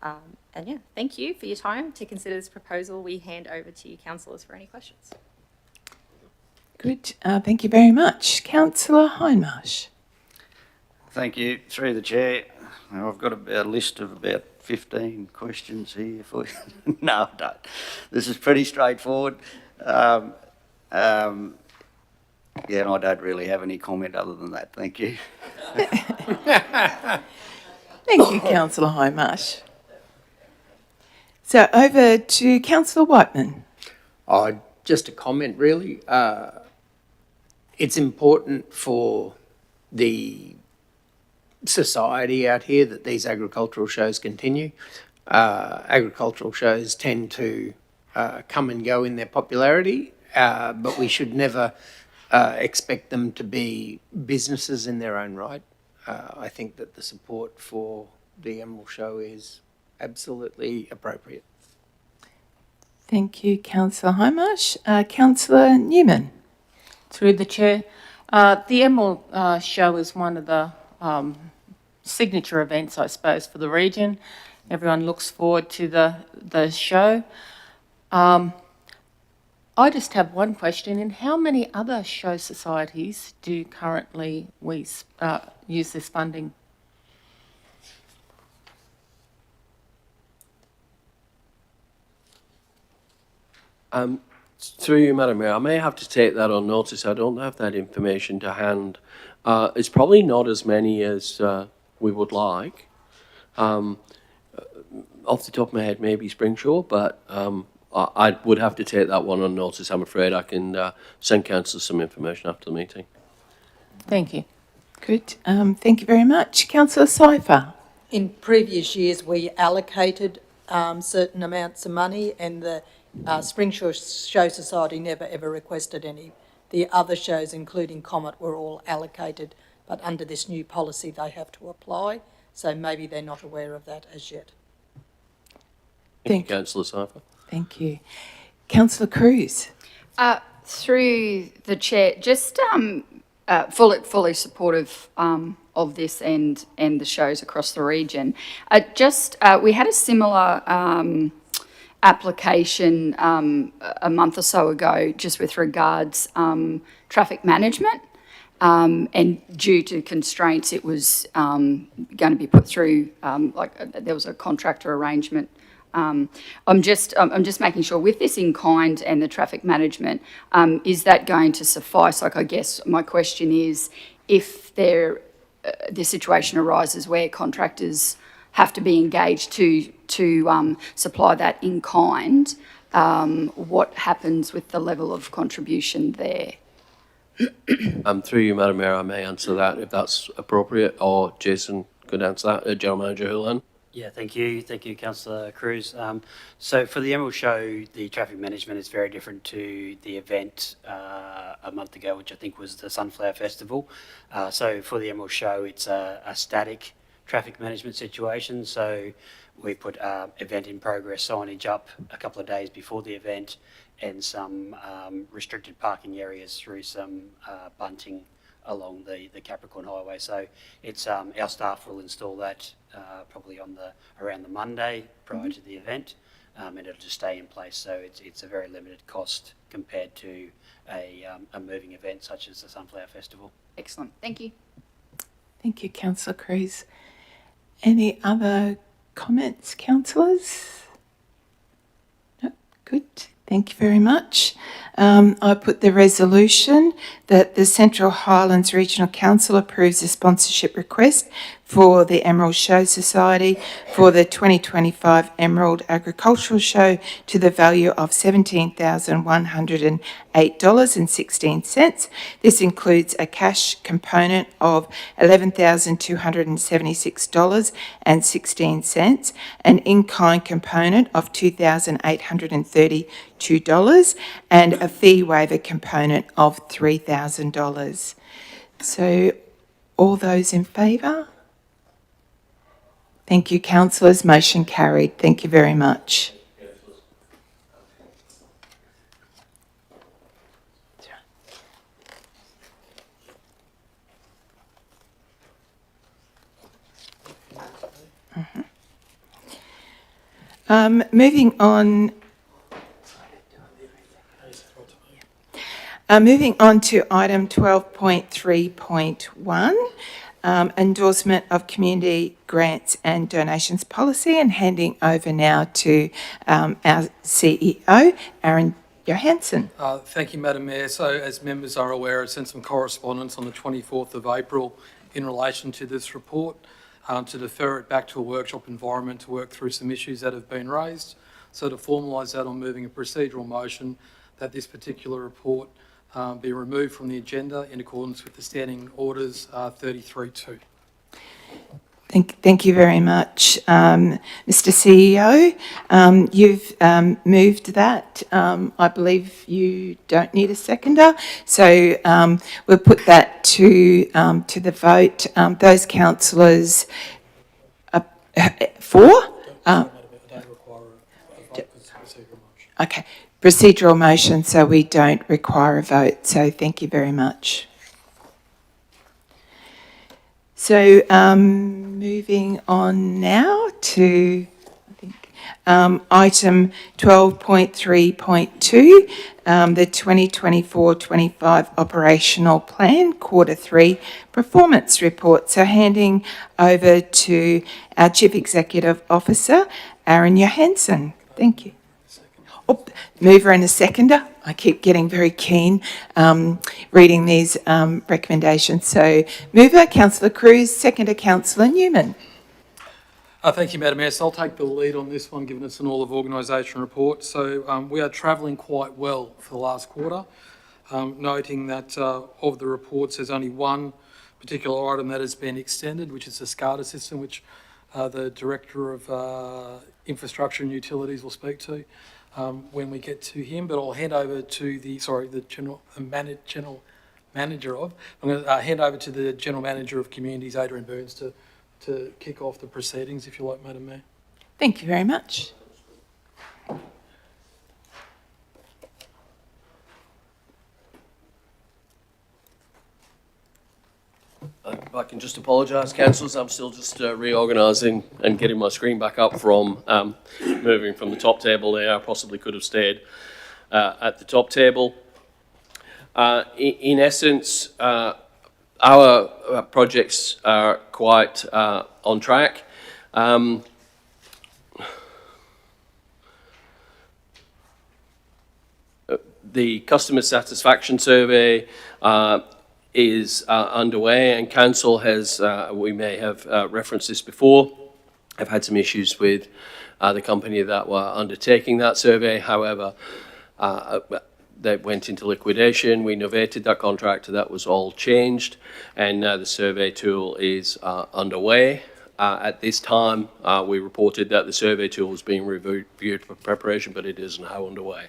And yeah, thank you for your time to consider this proposal. We hand over to you, councillors, for any questions. Good. Thank you very much. Councillor Hindmarsh. Thank you. Through the chair, I've got a list of about 15 questions here for you. No, I don't. This is pretty straightforward. Yeah, and I don't really have any comment other than that. Thank you. Thank you, Councillor Hindmarsh. So over to Councillor Whiteman. Just a comment, really. It's important for the society out here that these agricultural shows continue. Agricultural shows tend to come and go in their popularity, but we should never expect them to be businesses in their own right. I think that the support for the Emerald Show is absolutely appropriate. Thank you, Councillor Hindmarsh. Councillor Newman. Through the chair, The Emerald Show is one of the signature events, I suppose, for the region. Everyone looks forward to the show. I just have one question. In how many other show societies do currently we use this funding? Through you, Madam Mayor, I may have to take that on notice. I don't have that information to hand. It's probably not as many as we would like. Off the top of my head, maybe Springshaw, but I would have to take that one on notice, I'm afraid. I can send council some information after the meeting. Thank you. Good. Thank you very much. Councillor Cypher. In previous years, we allocated certain amounts of money, and the Springshaw Show Society never ever requested any. The other shows, including Comet, were all allocated, but under this new policy they have to apply, so maybe they're not aware of that as yet. Thank you, Councillor Cypher. Thank you. Councillor Cruz. Through the chair, just fully supportive of this and the shows across the region. We had a similar application a month or so ago, just with regards traffic management. And due to constraints, it was going to be put through, there was a contractor arrangement. I'm just making sure with this in kind and the traffic management, is that going to suffice? I guess my question is, if this situation arises where contractors have to be engaged to supply that in kind, what happens with the level of contribution there? Through you, Madam Mayor, I may answer that if that's appropriate, or Jason could answer that. General Manager Houlihan. Yeah, thank you, Councillor Cruz. So for the Emerald Show, the traffic management is very different to the event a month ago, which I think was the Sunflower Festival. So for the Emerald Show, it's a static traffic management situation. So we put event in progress signage up a couple of days before the event, and some restricted parking areas through some bunting along the Capricorn Highway. So it's our staff will install that probably around the Monday prior to the event, and it'll just stay in place. So it's a very limited cost compared to a moving event such as the Sunflower Festival. Excellent, thank you. Thank you, Councillor Cruz. Any other comments, councillors? No? Good. Thank you very much. I put the resolution that the Central Highlands Regional Council approves a sponsorship request for the Emerald Show Society for the 2025 Emerald Agricultural Show to the value of $17,108.16. This includes a cash component of $11,276.16, an in-kind component of $2,832, and a fee waiver component of $3,000. So all those in favour? Thank you, councillors. Motion carried. Thank you very much. Moving on. Moving on to item 12.3.1, endorsement of community grants and donations policy, and handing over now to our CEO, Aaron Johansson. Thank you, Madam Mayor. So as members are aware, I sent some correspondence on the 24th of April in relation to this report to defer it back to a workshop environment to work through some issues that have been raised. So to formalise that, I'm moving a procedural motion that this particular report be removed from the agenda in accordance with the Standing Orders 33.2. Thank you very much, Mr. CEO. You've moved that. I believe you don't need a seconder, so we'll put that to the vote. Those councillors for? Okay. Procedural motion, so we don't require a vote, so thank you very much. So moving on now to, I think, item 12.3.2, the 2024-25 operational plan, quarter 3 performance report. So handing over to our Chief Executive Officer, Aaron Johansson. Thank you. Oh, mover and a seconder. I keep getting very keen reading these recommendations. So mover, Councillor Cruz, seconder, Councillor Newman. Thank you, Madam Mayor. So I'll take the lead on this one, given it's an all of organisation report. So we are travelling quite well for the last quarter, noting that of the reports, there's only one particular item that has been extended, which is the SCADA system, which the Director of Infrastructure and Utilities will speak to when we get to him. But I'll hand over to the general manager of. I'm going to hand over to the General Manager of Communities, Adrian Burns, to kick off the proceedings, if you like, Madam Mayor. Thank you very much. I can just apologise, councillors. I'm still just reorganising and getting my screen back up from moving from the top table there. I possibly could have stayed at the top table. In essence, our projects are quite on track. The customer satisfaction survey is underway, and council has, we may have referenced this before, I've had some issues with the company that were undertaking that survey. However, they went into liquidation. We novated that contract. That was all changed, and now the survey tool is underway. At this time, we reported that the survey tool was being reviewed for preparation, but it is now underway.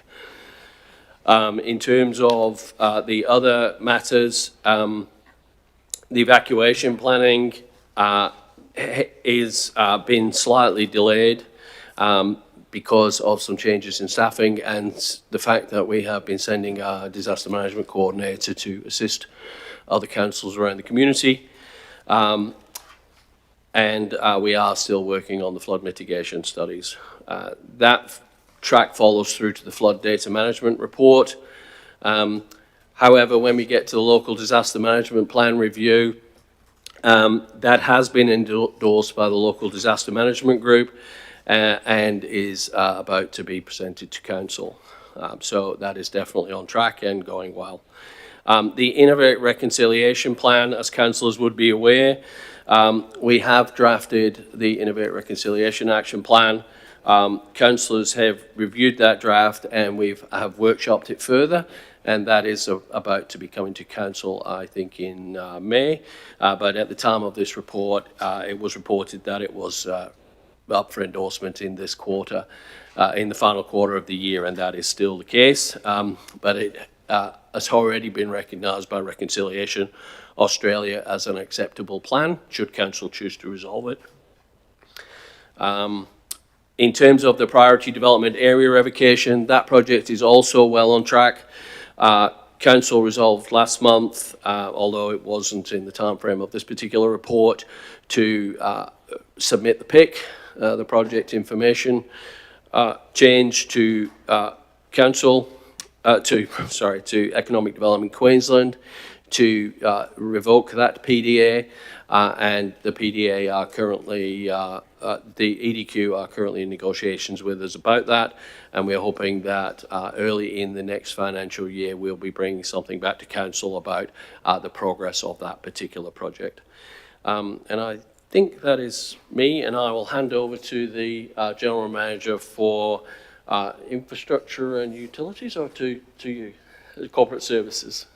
In terms of the other matters, the evacuation planning is been slightly delayed because of some changes in staffing and the fact that we have been sending our disaster management coordinator to assist other councils around the community. And we are still working on the flood mitigation studies. That track follows through to the flood data management report. However, when we get to the local disaster management plan review, that has been endorsed by the local disaster management group and is about to be presented to council. So that is definitely on track and going well. The Innovate Reconciliation Plan, as councillors would be aware, we have drafted the Innovate Reconciliation Action Plan. Councillors have reviewed that draft and we have workshopped it further, and that is about to be coming to council, I think, in May. But at the time of this report, it was reported that it was up for endorsement in this quarter, in the final quarter of the year, and that is still the case. But it has already been recognised by Reconciliation Australia as an acceptable plan, should council choose to resolve it. In terms of the priority development area revocation, that project is also well on track. Council resolved last month, although it wasn't in the timeframe of this particular report, to submit the PIC, the project information change to council, to Economic Development Queensland to revoke that PDA, and the PDA are currently, the EDQ are currently in negotiations with us about that, and we're hoping that early in the next financial year we'll be bringing something back to council about the progress of that particular project. And I think that is me, and I will hand over to the General Manager for Infrastructure and Utilities, or to you, Corporate Services.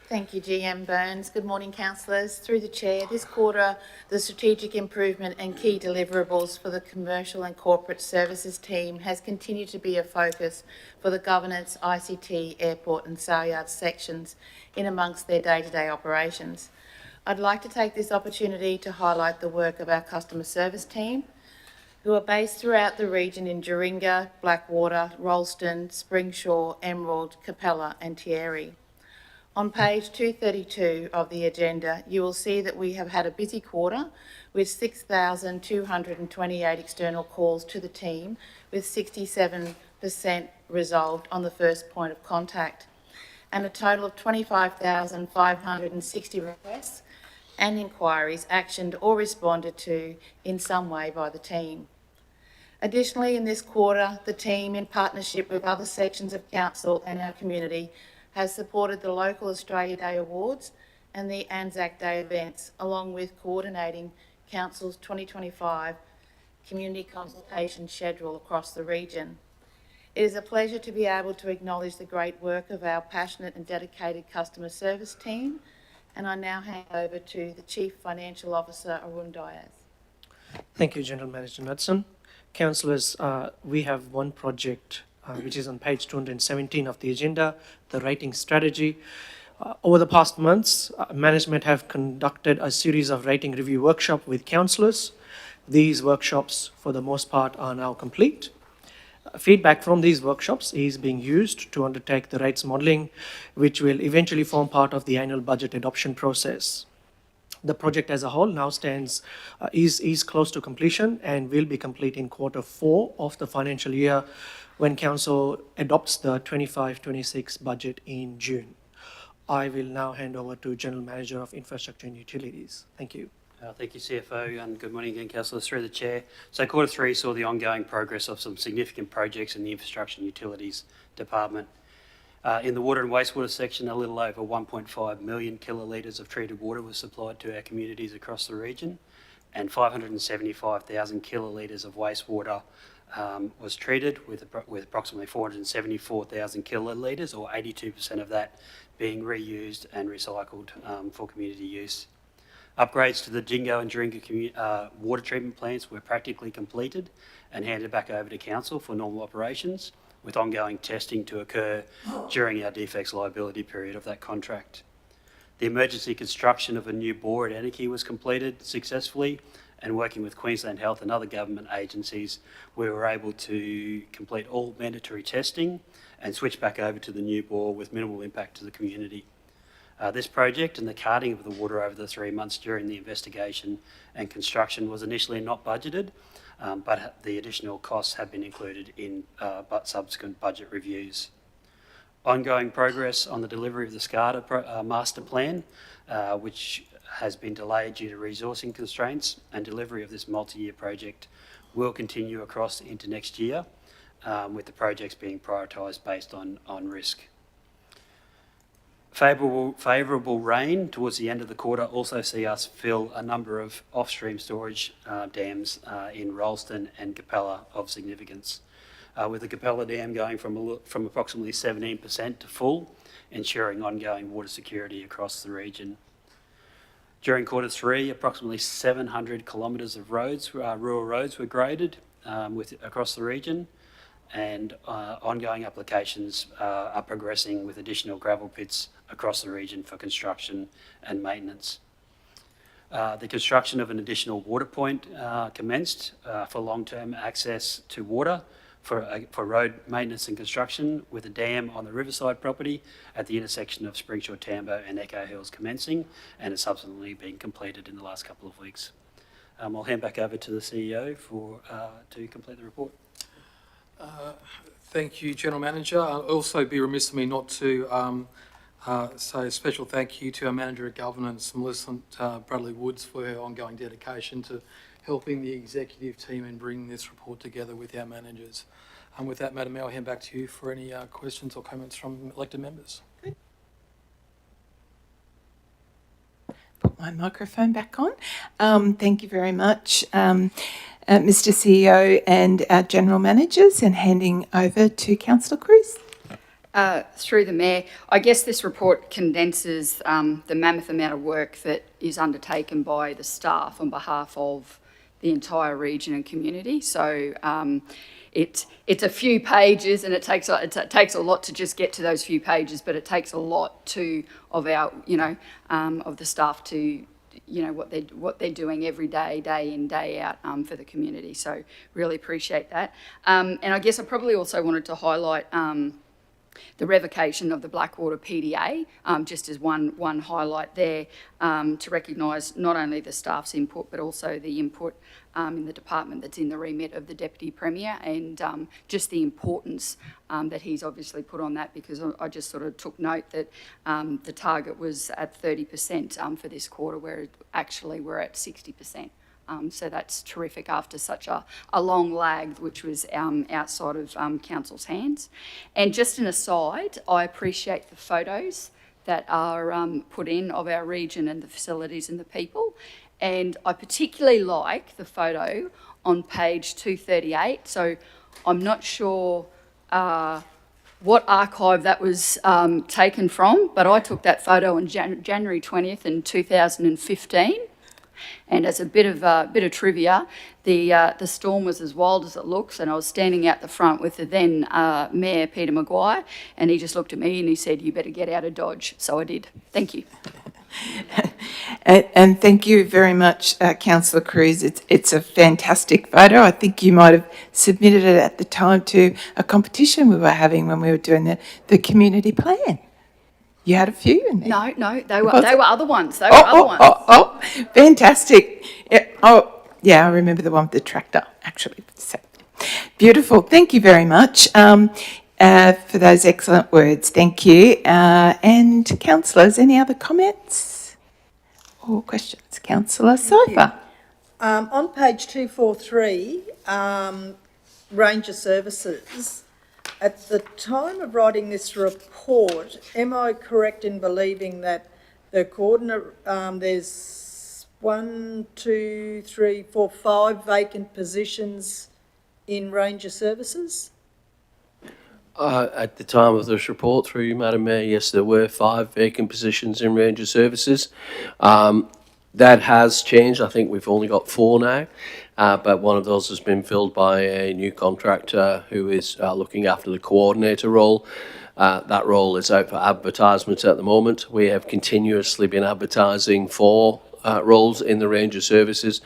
Thank you, GM Burns. Good morning, councillors. Through the chair, this quarter, the strategic improvement and key deliverables for the commercial and corporate services team has continued to be a focus for the governance, ICT, airport and sale yard sections in amongst their day-to-day operations. I'd like to take this opportunity to highlight the work of our customer service team, who are based throughout the region in Jeringa, Blackwater, Rolleston, Springshaw, Emerald, Capella and Thierry. On page 232 of the agenda, you will see that we have had a busy quarter with 6,228 external calls to the team, with 67% resolved on the first point of contact, and a total of 25,560 requests and inquiries actioned or responded to in some way by the team. Additionally, in this quarter, the team, in partnership with other sections of council and our community, has supported the local Australia Day Awards and the Anzac Day events, along with coordinating Council's 2025 community consultation schedule across the region. It is a pleasure to be able to acknowledge the great work of our passionate and dedicated customer service team, and I now hand over to the Chief Financial Officer, Arun Diaz. Thank you, General Manager Knudsen. Councillors, we have one project which is on page 217 of the agenda, the rating strategy. Over the past months, management have conducted a series of rating review workshops with councillors. These workshops, for the most part, are now complete. Feedback from these workshops is being used to undertake the rates modelling, which will eventually form part of the annual budget adoption process. The project as a whole now is close to completion and will be complete in Q4 of the financial year when Council adopts the 25-26 budget in June. I will now hand over to General Manager of Infrastructure and Utilities. Thank you. Thank you, CFO, and good morning again, councillors. Through the chair. So Q3 saw the ongoing progress of some significant projects in the Infrastructure and Utilities Department. In the water and wastewater section, a little over 1.5 million kilolitres of treated water was supplied to our communities across the region, and 575,000 kilolitres of wastewater was treated, with approximately 474,000 kilolitres, or 82% of that being reused and recycled for community use. Upgrades to the Jingo and Dringa water treatment plants were practically completed and handed back over to Council for normal operations, with ongoing testing to occur during our defects liability period of that contract. The emergency construction of a new bore at Anarchy was completed successfully, and working with Queensland Health and other government agencies, we were able to complete all mandatory testing and switch back over to the new bore with minimal impact to the community. This project and the carting of the water over the 3 months during the investigation and construction was initially not budgeted, but the additional costs have been included in subsequent budget reviews. Ongoing progress on the delivery of the SCADA master plan, which has been delayed due to resourcing constraints, and delivery of this multi-year project will continue across into next year, with the projects being prioritised based on risk. Favourable rain towards the end of the quarter also see us fill a number of off-stream storage dams in Rolleston and Capella of significance, with the Capella Dam going from approximately 17% to full, ensuring ongoing water security across the region. During Q3, approximately 700 kilometres of roads, rural roads, were graded across the region, and ongoing applications are progressing with additional gravel pits across the region for construction and maintenance. The construction of an additional water point commenced for long-term access to water for road maintenance and construction, with a dam on the Riverside property at the intersection of Springshaw Tambo and Echo Hills commencing, and has subsequently been completed in the last couple of weeks. I'll hand back over to the CEO to complete the report. Thank you, General Manager. I'll also be remiss of me not to say a special thank you to our Manager of Governance, Millicent Bradley Woods, for her ongoing dedication to helping the executive team in bringing this report together with our managers. And with that, Madam Mayor, I'll hand back to you for any questions or comments from elected members. Put my microphone back on. Thank you very much, Mr. CEO and our General Managers, and handing over to Councillor Cruz. Through the Mayor, I guess this report condenses the mammoth amount of work that is undertaken by the staff on behalf of the entire region and community. So it's a few pages, and it takes a lot to just get to those few pages, but it takes a lot of our of the staff to what they're doing every day, day in, day out for the community. So really appreciate that. And I guess I probably also wanted to highlight the revocation of the Blackwater PDA, just as one highlight there, to recognise not only the staff's input but also the input in the department that's in the remit of the Deputy Premier, and just the importance that he's obviously put on that, because I just sort of took note that the target was at 30% for this quarter, where actually we're at 60%. So that's terrific after such a long lag, which was outside of Council's hands. And just an aside, I appreciate the photos that are put in of our region and the facilities and the people. And I particularly like the photo on page 238. So I'm not sure what archive that was taken from, but I took that photo on January 20th in 2015. And as a bit of trivia, the storm was as wild as it looks, and I was standing out the front with the then Mayor Peter Maguire, and he just looked at me and he said, "You better get out of Dodge." So I did. Thank you. And thank you very much, Councillor Cruz. It's a fantastic photo. I think you might have submitted it at the time to a competition we were having when we were doing the community plan. You had a few in there. No, they were other ones. They were other ones. Fantastic. Yeah, I remember the one with the tractor, actually. So, beautiful. Thank you very much for those excellent words. Thank you. And councillors, any other comments or questions? Councillor Cypher. On page 243, Ranger Services, at the time of writing this report, am I correct in believing that the coordinate, there's 5 vacant positions in Ranger Services? At the time of this report, through you, Madam Mayor, yes, there were 5 vacant positions in Ranger Services. That has changed. I think we've only got 4 now, but one of those has been filled by a new contractor who is looking after the coordinator role. That role is out for advertisement at the moment. We have continuously been advertising for roles in the Ranger Services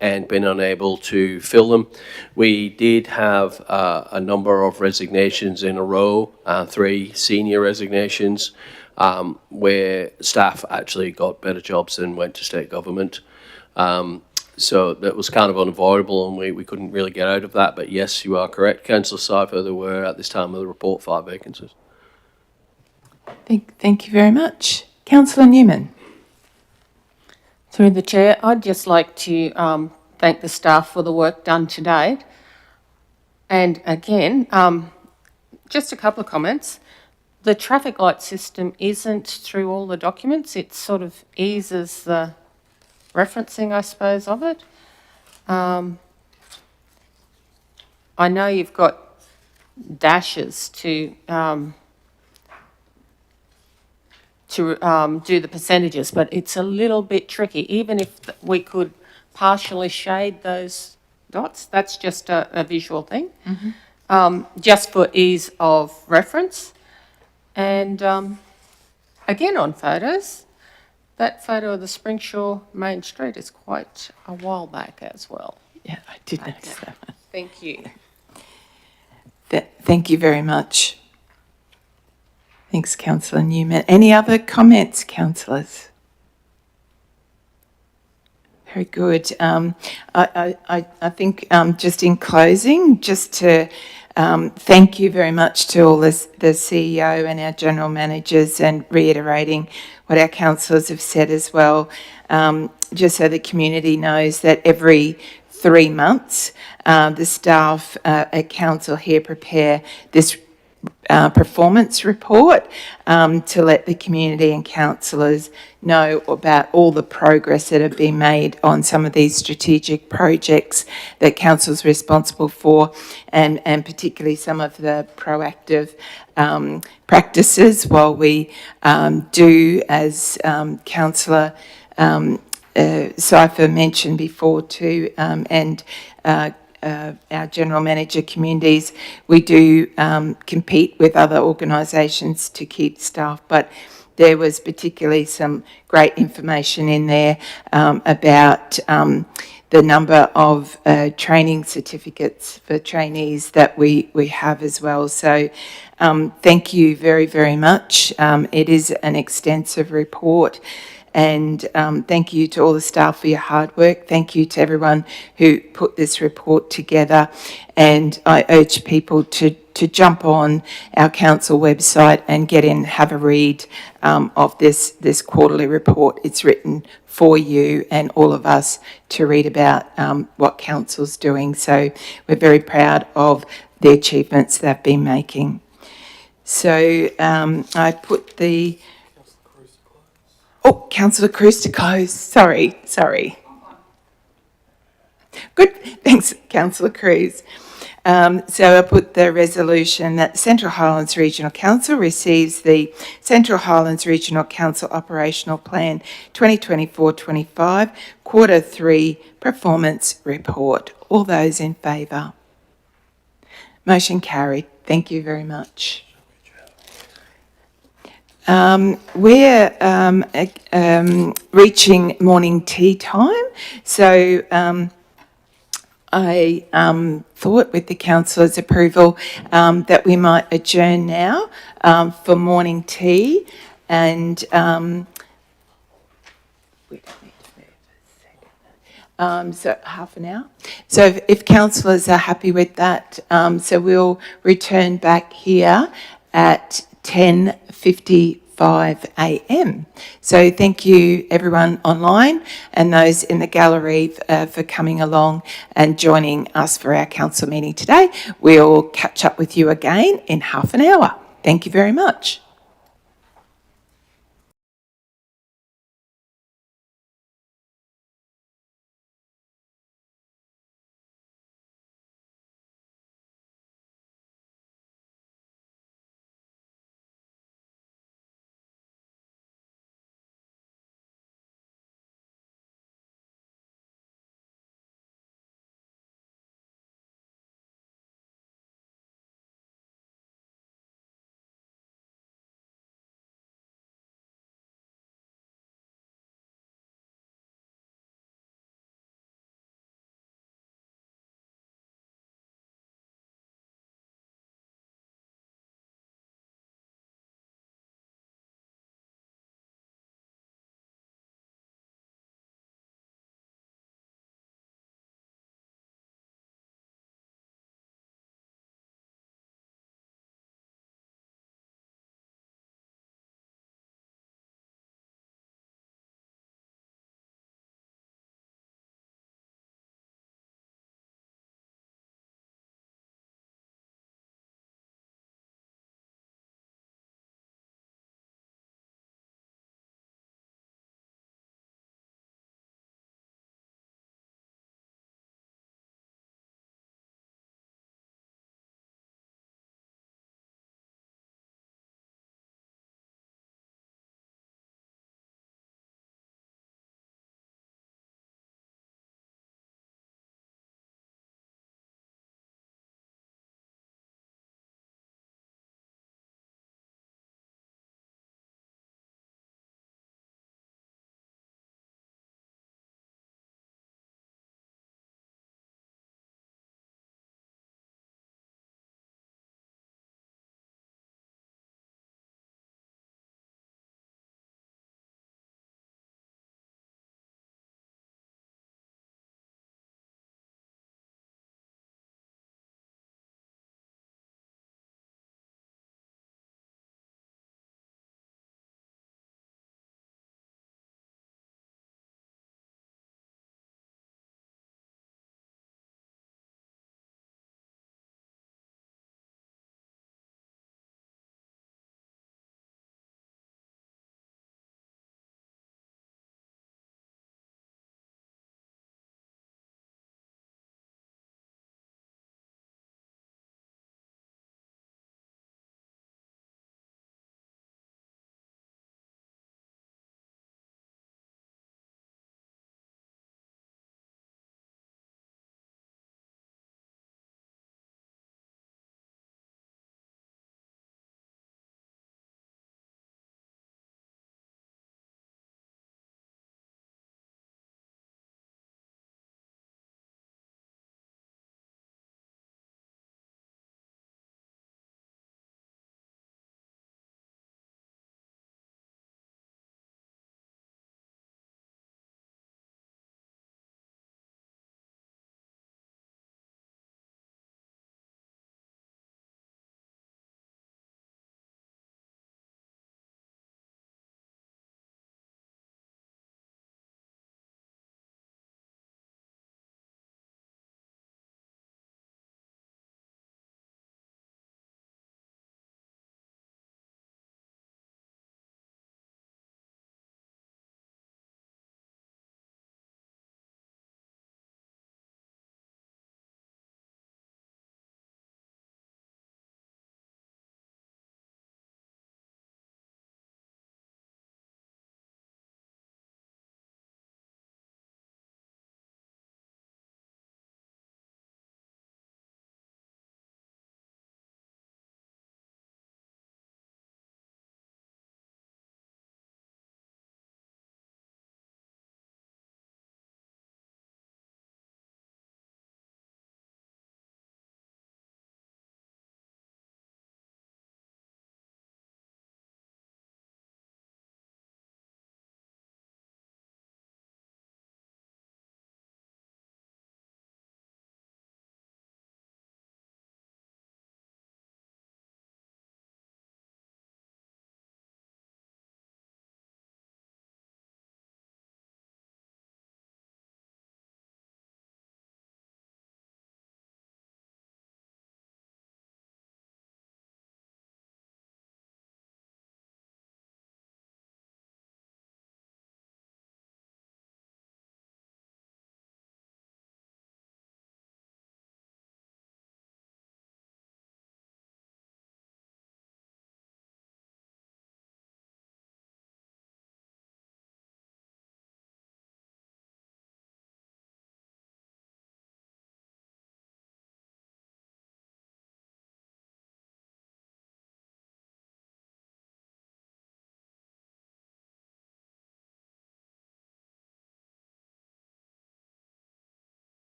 and been unable to fill them. We did have a number of resignations in a row, 3 senior resignations, where staff actually got better jobs and went to state government. So that was kind of unavoidable, and we couldn't really get out of that. But yes, you are correct, Councillor Cypher, there were, at this time of the report, 5 vacancies. Thank you very much. Councillor Newman. Through the chair, I'd just like to thank the staff for the work done to date. And again, just a couple of comments. The traffic light system isn't through all the documents. It sort of eases the referencing, I suppose, of it. I know you've got dashes to do the percentages, but it's a little bit tricky. Even if we could partially shade those dots, that's just a visual thing, just for ease of reference. And again, on photos, that photo of the Springshaw Main Street is quite a while back as well. Yeah, I did notice that one. Thank you. Thank you very much. Thanks, Councillor Newman. Any other comments, councillors? Very good. I think just in closing, just to thank you very much to all the CEO and our general managers, and reiterating what our councillors have said as well, just so the community knows that every 3 months the staff at council here prepare this performance report to let the community and councillors know about all the progress that have been made on some of these strategic projects that council's responsible for, and particularly some of the proactive practices, while we do, as councillor Cypher mentioned before too, and our general manager communities, we do compete with other organisations to keep staff, but there was particularly some great information in there about the number of training certificates for trainees that we have as well. So thank you very, very much. It is an extensive report. And thank you to all the staff for your hard work. Thank you to everyone who put this report together. And I urge people to jump on our council website and get in, have a read of this quarterly report. It's written for you and all of us to read about what council's doing. So we're very proud of the achievements they've been making. So I put the... Oh, Councillor Cruz to close. Sorry. Good. Thanks, Councillor Cruz. So I put the resolution that Central Highlands Regional Council receives the Central Highlands Regional Council Operational Plan 2024-25 Quarter 3 Performance Report. All those in favour? Motion carried. Thank you very much. We're reaching morning tea time, so I thought, with the councillor's approval, that we might adjourn now for morning tea, and so half an hour. So if councillors are happy with that, so we'll return back here at 10:55 a.m. So thank you everyone online and those in the gallery for coming along and joining us for our council meeting today. We'll catch up with you again in half an hour. Thank you very much.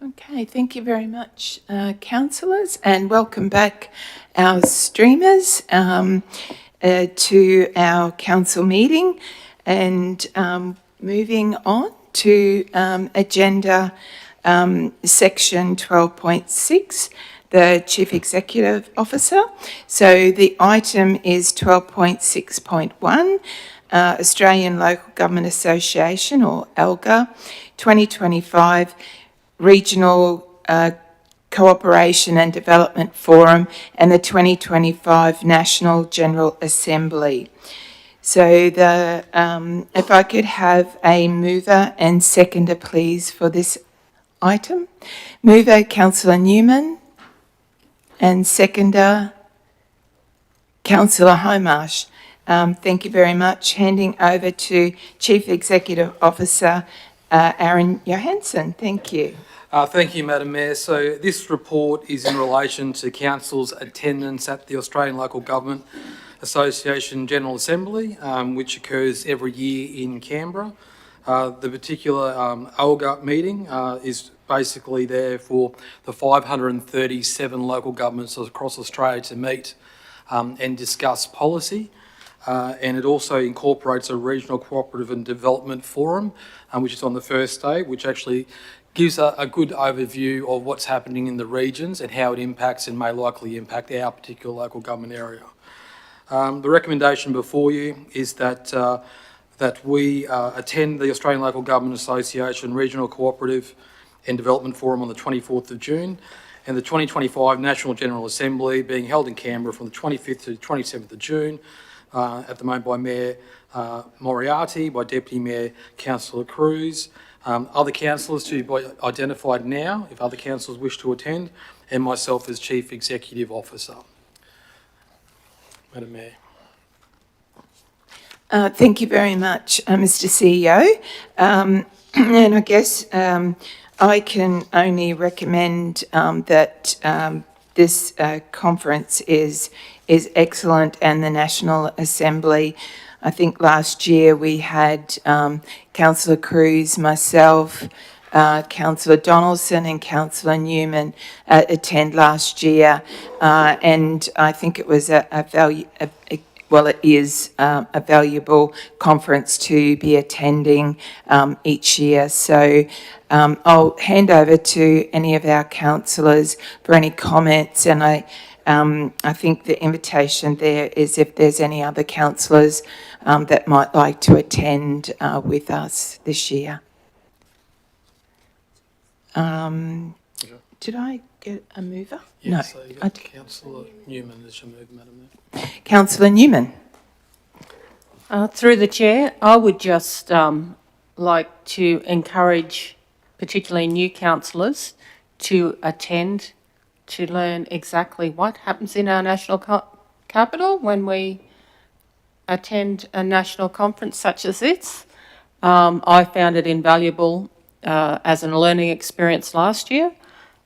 Okay, thank you very much, councillors, and welcome back our streamers to our council meeting. And moving on to agenda section 12.6, the Chief Executive Officer. So the item is 12.6.1, Australian Local Government Association, or ALGA, 2025 Regional Cooperation and Development Forum and the 2025 National General Assembly. So if I could have a mover and seconder, please, for this item. Mover, Councillor Newman, and seconder, Councillor Hindmarsh. Thank you very much. Handing over to Chief Executive Officer Aaron Johansson. Thank you. Thank you, Madam Mayor. So this report is in relation to Council's attendance at the Australian Local Government Association General Assembly, which occurs every year in Canberra. The particular ALGA meeting is basically there for the 537 local governments across Australia to meet and discuss policy. And it also incorporates a regional cooperative and development forum, which is on the first day, which actually gives a good overview of what's happening in the regions and how it impacts and may likely impact our particular local government area. The recommendation before you is that we attend the Australian Local Government Association Regional Cooperative and Development Forum on the 24th of June and the 2025 National General Assembly being held in Canberra from the 25th to the 27th of June, at the moment by Mayor Moriarty, by Deputy Mayor Councillor Cruz, other councillors to be identified now if other councillors wish to attend, and myself as Chief Executive Officer. Madam Mayor. Thank you very much, Mr. CEO. And I guess I can only recommend that this conference is excellent, and the National Assembly. I think last year we had Councillor Cruz, myself, Councillor Donaldson and Councillor Newman attend last year, and I think it was it is a valuable conference to be attending each year. So I'll hand over to any of our councillors for any comments, and I think the invitation there is if there's any other councillors that might like to attend with us this year. Did I get a mover? Yes, No. so you got Councillor Newman as your mover, Madam Mayor. Councillor Newman. Through the chair, I would just like to encourage particularly new councillors to attend to learn exactly what happens in our national capital when we attend a national conference such as this. I found it invaluable as a learning experience last year,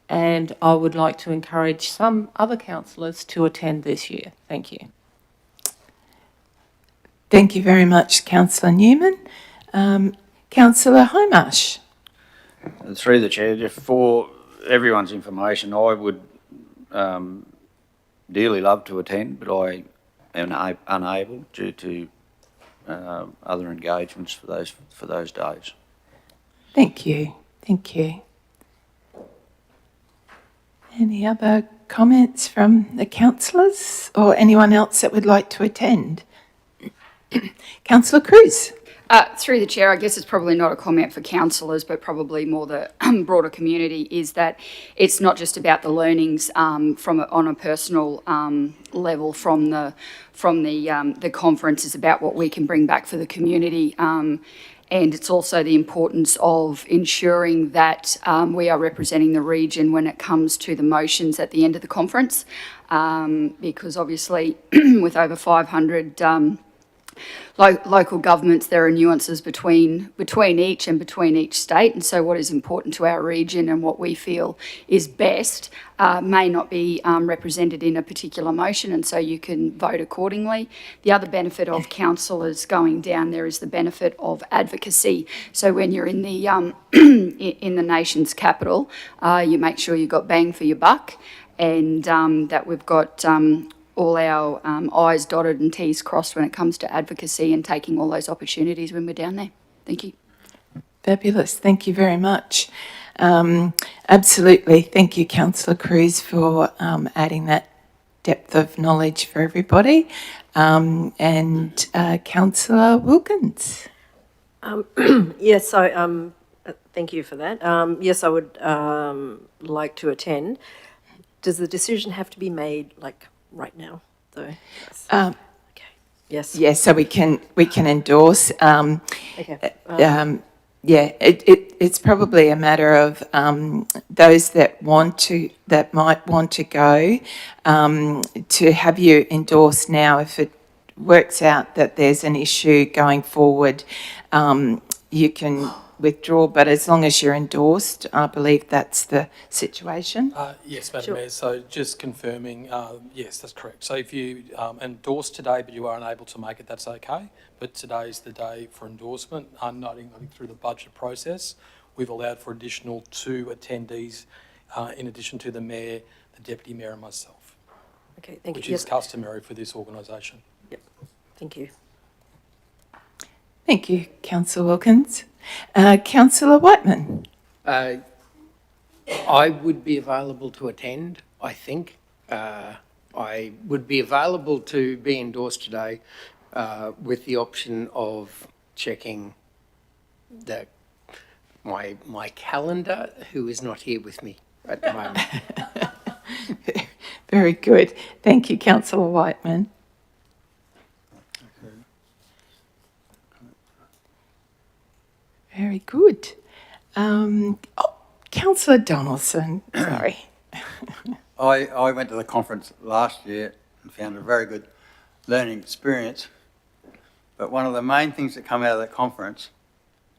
and I would like to encourage some other councillors to attend this year. Thank you. Thank you very much, Councillor Newman. Councillor Hindmarsh. Through the Chair, just for everyone's information, I would dearly love to attend, but I am unable due to other engagements for those days. Thank you. Thank you. Any other comments from the councillors or anyone else that would like to attend? Councillor Cruz. Through the chair, I guess it's probably not a comment for councillors, but probably more the broader community, is that it's not just about the learnings on a personal level from the conference. It's about what we can bring back for the community, and it's also the importance of ensuring that we are representing the region when it comes to the motions at the end of the conference, because obviously with over 500 local governments, there are nuances between each and between each state. And so what is important to our region and what we feel is best may not be represented in a particular motion, and so you can vote accordingly. The other benefit of councillors going down there is the benefit of advocacy. So when you're in the in the nation's capital, you make sure you've got bang for your buck, and that we've got all our I's dotted and T's crossed when it comes to advocacy and taking all those opportunities when we're down there. Thank you. Fabulous. Thank you very much. Absolutely. Thank you, Councillor Cruz, for adding that depth of knowledge for everybody. And Councillor Wilkins. Yes, so thank you for that. Yes, I would like to attend. Does the decision have to be made like right now, though? Yes. Okay. Yes. Yes, so we can endorse. Okay. Yeah, it's probably a matter of those that might want to go to have you endorse now. If it works out that there's an issue going forward, you can withdraw, but as long as you're endorsed, I believe that's the situation. Yes, Madam Sure. Mayor, so just confirming, yes, that's correct. So if you endorse today but you are unable to make it, that's okay. But today's the day for endorsement. Noting through the budget process, we've allowed for additional 2 attendees in addition to the Mayor, the Deputy Mayor and myself, Okay, thank you. which is customary for this organisation. Yep. Thank you. Thank you, Councillor Wilkins. Councillor Whiteman. I would be available to attend, I think. I would be available to be endorsed today with the option of checking my calendar, who is not here with me at the moment. Very good. Thank you, Councillor Whiteman. Very good. Councillor Donaldson, sorry. I went to the conference last year and found a very good learning experience. But one of the main things that come out of that conference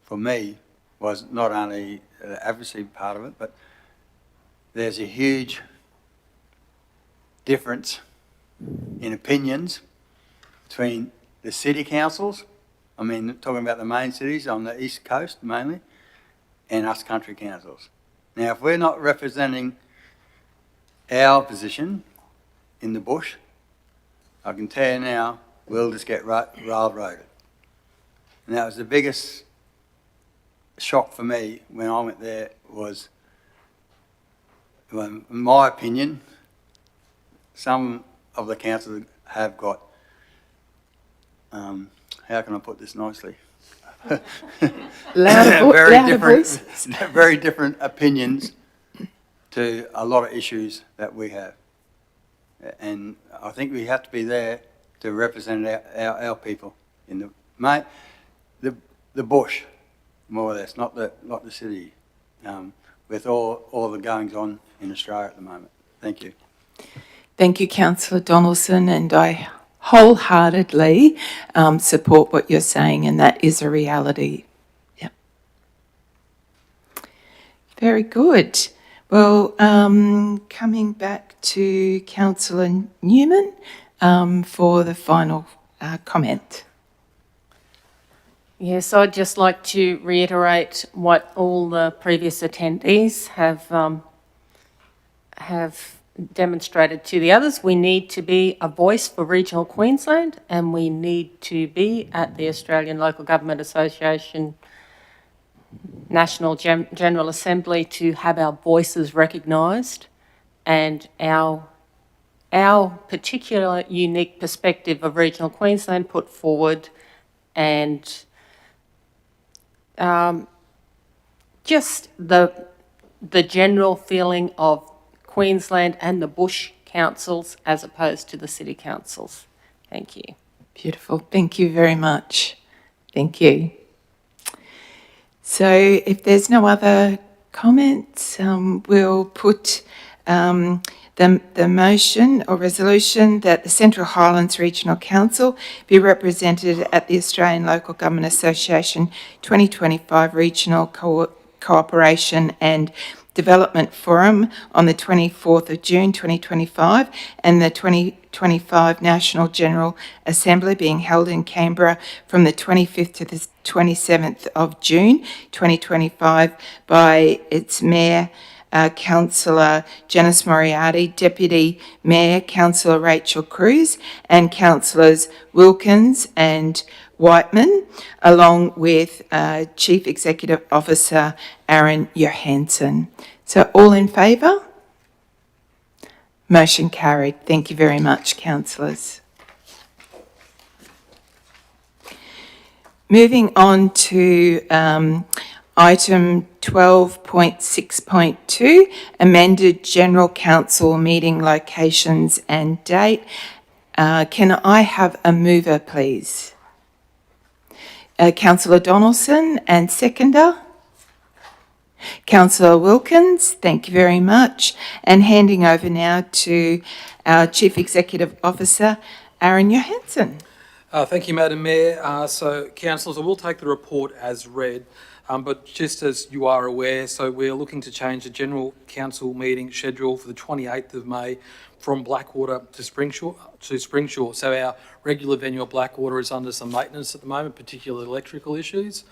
for me was not only the advocacy part of it, but there's a huge difference in opinions between the city councils, I mean, talking about the main cities on the east coast mainly, and us country councils. Now, if we're not representing our position in the bush, I can tell you now, we'll just get railroaded. And that was the biggest shock for me when I went there was, in my opinion, some of the councils have got, how can I put this nicely? Very different opinions to a lot of issues that we have. And I think we have to be there to represent our people in the bush, more or less, not the city, with all the goings on in Australia at the moment. Thank you. Thank you, Councillor Donaldson, and I wholeheartedly support what you're saying, and that is a reality. Yep. Very good. Well, coming back to Councillor Newman for the final comment. Yes, I'd just like to reiterate what all the previous attendees have demonstrated to the others. We need to be a voice for regional Queensland, and we need to be at the Australian Local Government Association National General Assembly to have our voices recognised and our particular unique perspective of regional Queensland put forward, and just the general feeling of Queensland and the bush councils as opposed to the city councils. Thank you. Beautiful. Thank you very much. Thank you. So if there's no other comments, we'll put The motion or resolution that the Central Highlands Regional Council be represented at the Australian Local Government Association 2025 Regional Cooperation and Development Forum on the 24th of June 2025 and the 2025 National General Assembly being held in Canberra from the 25th to the 27th of June 2025 by its Mayor, Councillor Janice Moriarty, Deputy Mayor Councillor Rachel Cruz, and Councillors Wilkins and Whiteman, along with Chief Executive Officer Aaron Johansson. So all in favour? Motion carried. Thank you very much, councillors. Moving on to item 12.6.2, amended General Council meeting locations and date. Can I have a mover, please? Councillor Donaldson, and seconder? Councillor Wilkins, thank you very much. And handing over now to our Chief Executive Officer, Aaron Johansson. Thank you, Madam Mayor. So, councillors, I will take the report as read, but just as you are aware, so we're looking to change the General Council meeting schedule for the 28th of May from Blackwater to Springsure. So our regular venue at Blackwater is under some maintenance at the moment, particularly electrical issues.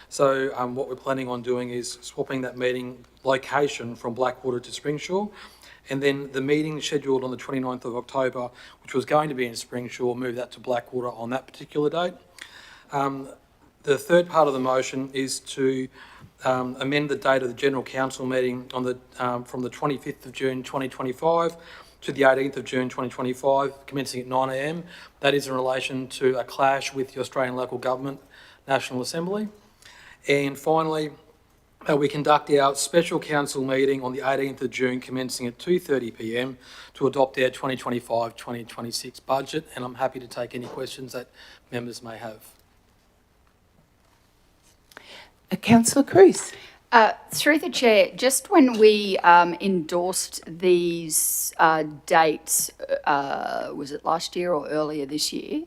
So what we're planning on doing is swapping that meeting location from Blackwater to Springsure. And then the meeting scheduled on the 29th of October, which was going to be in Springsure, move that to Blackwater on that particular date. The third part of the motion is to amend the date of the General Council meeting on the from the 25th of June 2025 to the 18th of June 2025, commencing at 9 a.m. That is in relation to a clash with the Australian Local Government National Assembly. And finally, we conduct our special council meeting on the 18th of June, commencing at 2:30 p.m. to adopt our 2025-2026 budget. And I'm happy to take any questions that members may have. Councillor Cruz. Through the chair, just when we endorsed these dates, was it last year or earlier this year?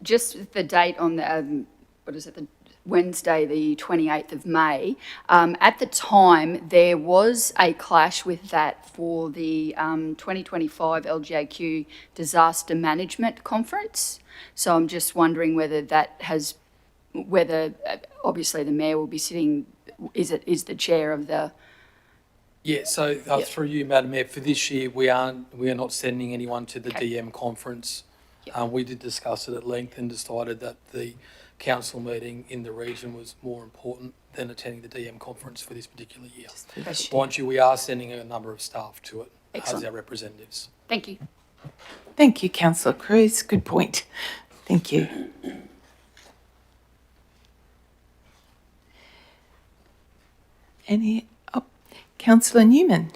Just the date on the, the Wednesday, the 28th of May. At the time, there was a clash with that for the 2025 LGAQ Disaster Management Conference. So I'm just wondering whether that has, obviously the Mayor will be sitting, is the chair of the... Yeah, so through you, Madam Mayor, for this year, we are not sending anyone to the DM conference. We did discuss it at length and decided that the council meeting in the region was more important than attending the DM conference for this particular year. Mind you, we are sending a number of staff to it as our representatives. Thank you. Thank you, Councillor Cruz. Good point. Thank you. Councillor Newman.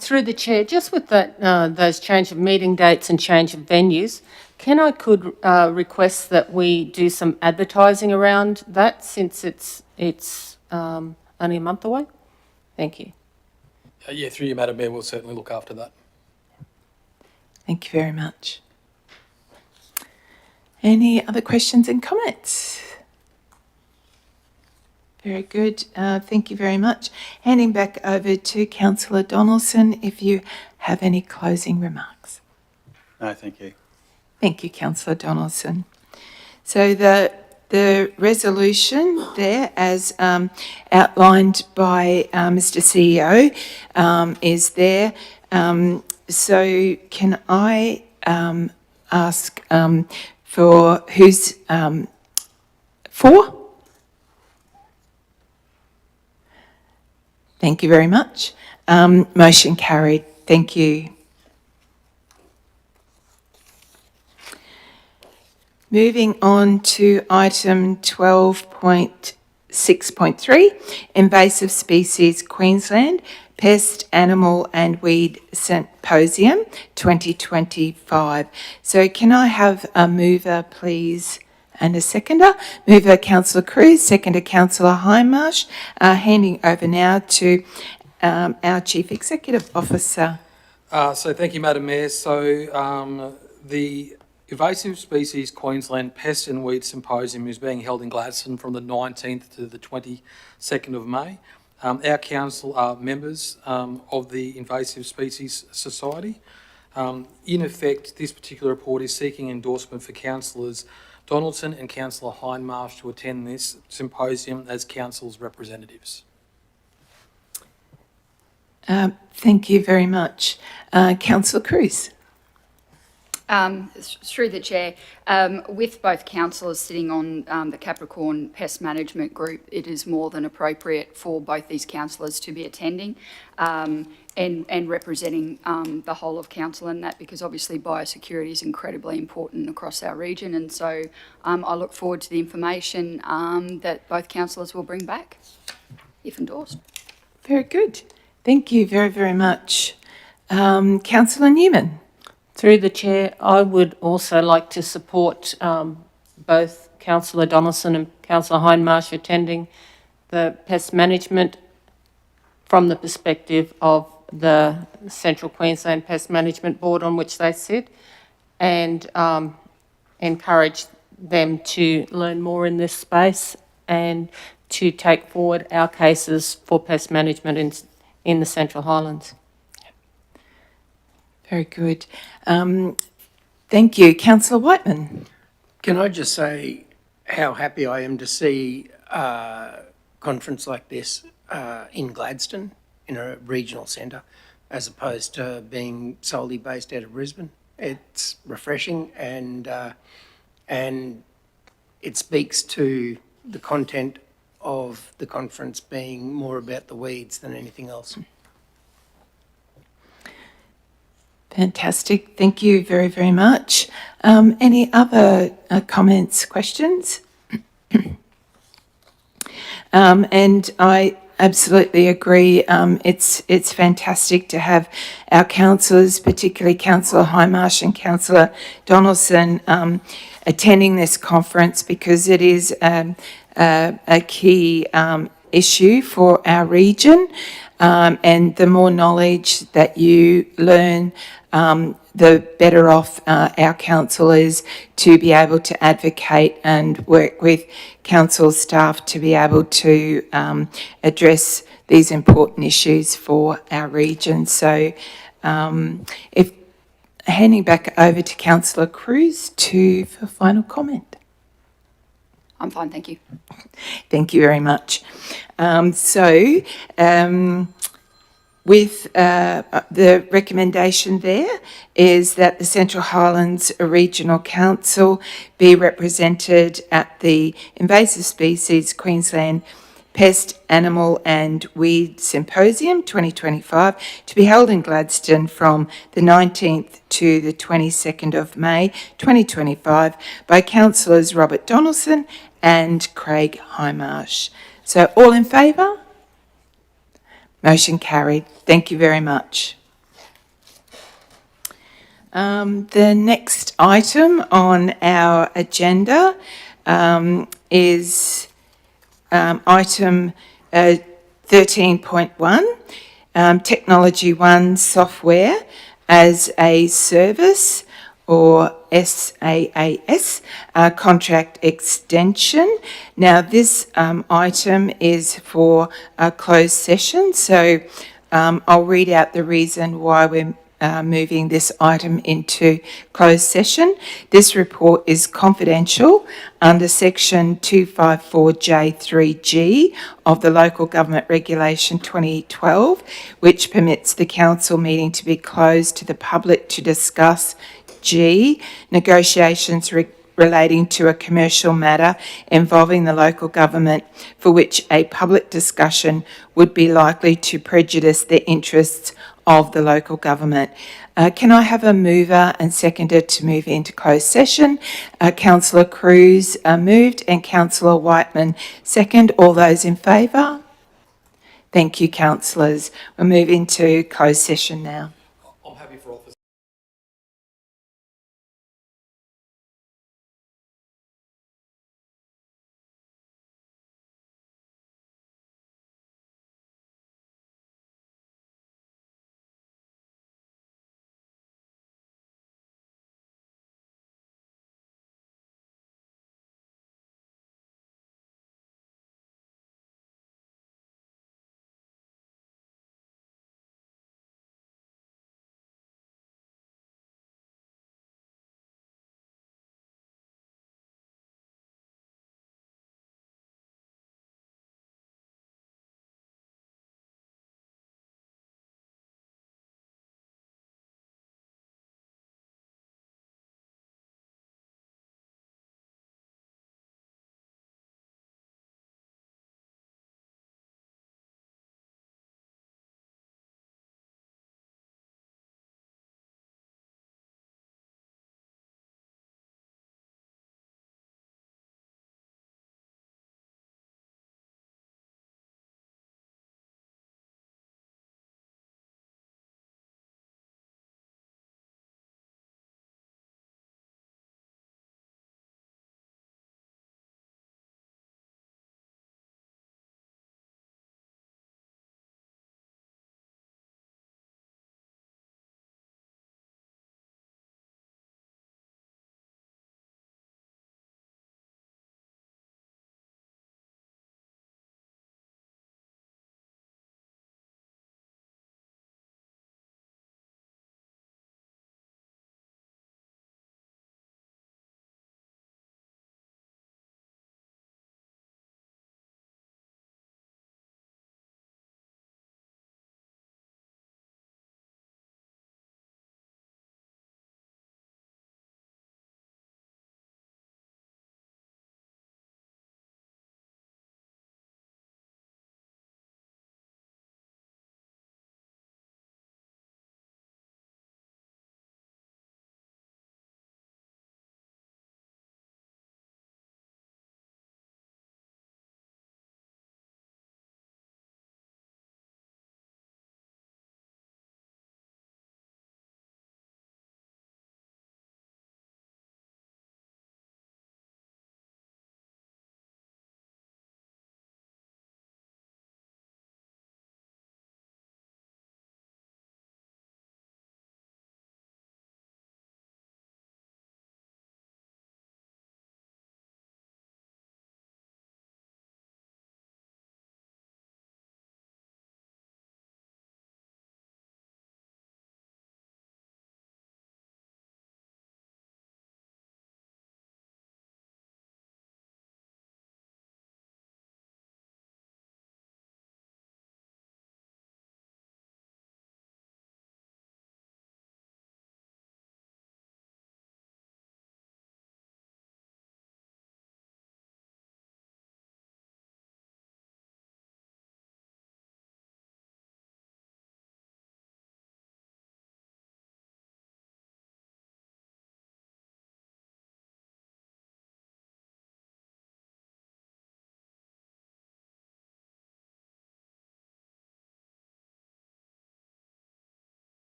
Through the chair, just with that, those change of meeting dates and change of venues, could request that we do some advertising around that, since it's only a month away? Thank you. Yeah, through you, Madam Mayor, we'll certainly look after that. Thank you very much. Any other questions and comments? Very good. Thank you very much. Handing back over to Councillor Donaldson if you have any closing remarks. No, thank you. Thank you, Councillor Donaldson. So the resolution there, as outlined by Mr. CEO, is there. So can I ask for who's for? Thank you very much. Motion carried. Thank you. Moving on to item 12.6.3, Invasive Species Queensland, Pest, Animal and Weed Symposium 2025. So can I have a mover, please, and a seconder? Mover, Councillor Cruz, seconder, Councillor Hindmarsh. Handing over now to our Chief Executive Officer. So thank you, Madam Mayor. So the Invasive Species Queensland Pest and Weed Symposium is being held in Gladstone from the 19th to the 22nd of May. Our council are members of the Invasive Species Society. In effect, this particular report is seeking endorsement for councillors Donaldson and Councillor Hindmarsh to attend this symposium as council's representatives. Thank you very much. Councillor Cruz. Through the chair, with both councillors sitting on the Capricorn Pest Management Group, it is more than appropriate for both these councillors to be attending and representing the whole of council in that, because obviously biosecurity is incredibly important across our region, and so I look forward to the information that both councillors will bring back, if endorsed. Very good. Thank you very, very much. Councillor Newman. Through the chair, I would also like to support both Councillor Donaldson and Councillor Hindmarsh attending the pest management from the perspective of the Central Queensland Pest Management Board on which they sit, and encourage them to learn more in this space and to take forward our cases for pest management in the Central Highlands. Very good. Thank you. Councillor Whiteman. Can I just say how happy I am to see a conference like this in Gladstone, in a regional centre, as opposed to being solely based out of Brisbane. It's refreshing and it speaks to the content of the conference being more about the weeds than anything else. Fantastic. Thank you very, very much. Any other comments, questions? And I absolutely agree. It's fantastic to have our councillors, particularly Councillor Hindmarsh and Councillor Donaldson, attending this conference, because it is a key issue for our region. And the more knowledge that you learn, the better off our council is to be able to advocate and work with council staff to be able to address these important issues for our region. So if handing back over to Councillor Cruz for final comment. I'm fine, thank you. Thank you very much. With the recommendation there is that the Central Highlands Regional Council be represented at the Invasive Species Queensland Pest, Animal and Weed Symposium 2025 to be held in Gladstone from the 19th to the 22nd of May 2025 by Councillors Robert Donaldson and Craig Hindmarsh. So all in favour? Motion carried. Thank you very much. The next item on our agenda is item 13.1, Technology One Software as a Service, or SaaS, contract extension. Now, this item is for a closed session, so I'll read out the reason why we're moving this item into closed session. This report is confidential under section 254J3G of the Local Government Regulation 2012, which permits the council meeting to be closed to the public to discuss G, negotiations relating to a commercial matter involving the local government for which a public discussion would be likely to prejudice the interests of the local government. Can I have a mover and seconder to move into closed session? Councillor Cruz moved and Councillor Whiteman second. All those in favour? Thank you, councillors. We'll move into closed session now.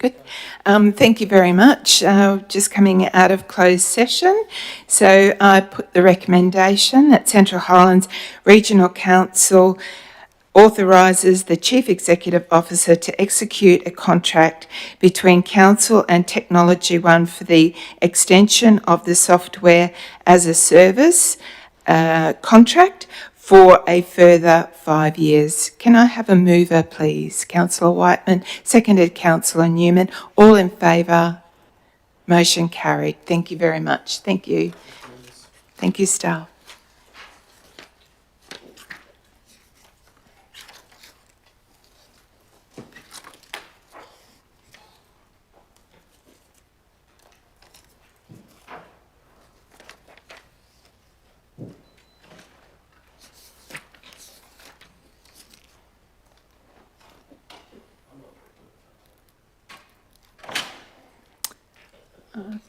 Good. Thank you very much. Just coming out of closed session. So I put the recommendation that Central Highlands Regional Council authorises the Chief Executive Officer to execute a contract between Council and Technology One for the extension of the software as a service contract for a further 5 years. Can I have a mover, please? Councillor Whiteman, seconded Councillor Newman. All in favour? Motion carried. Thank you very much. Thank you. Thank you, staff.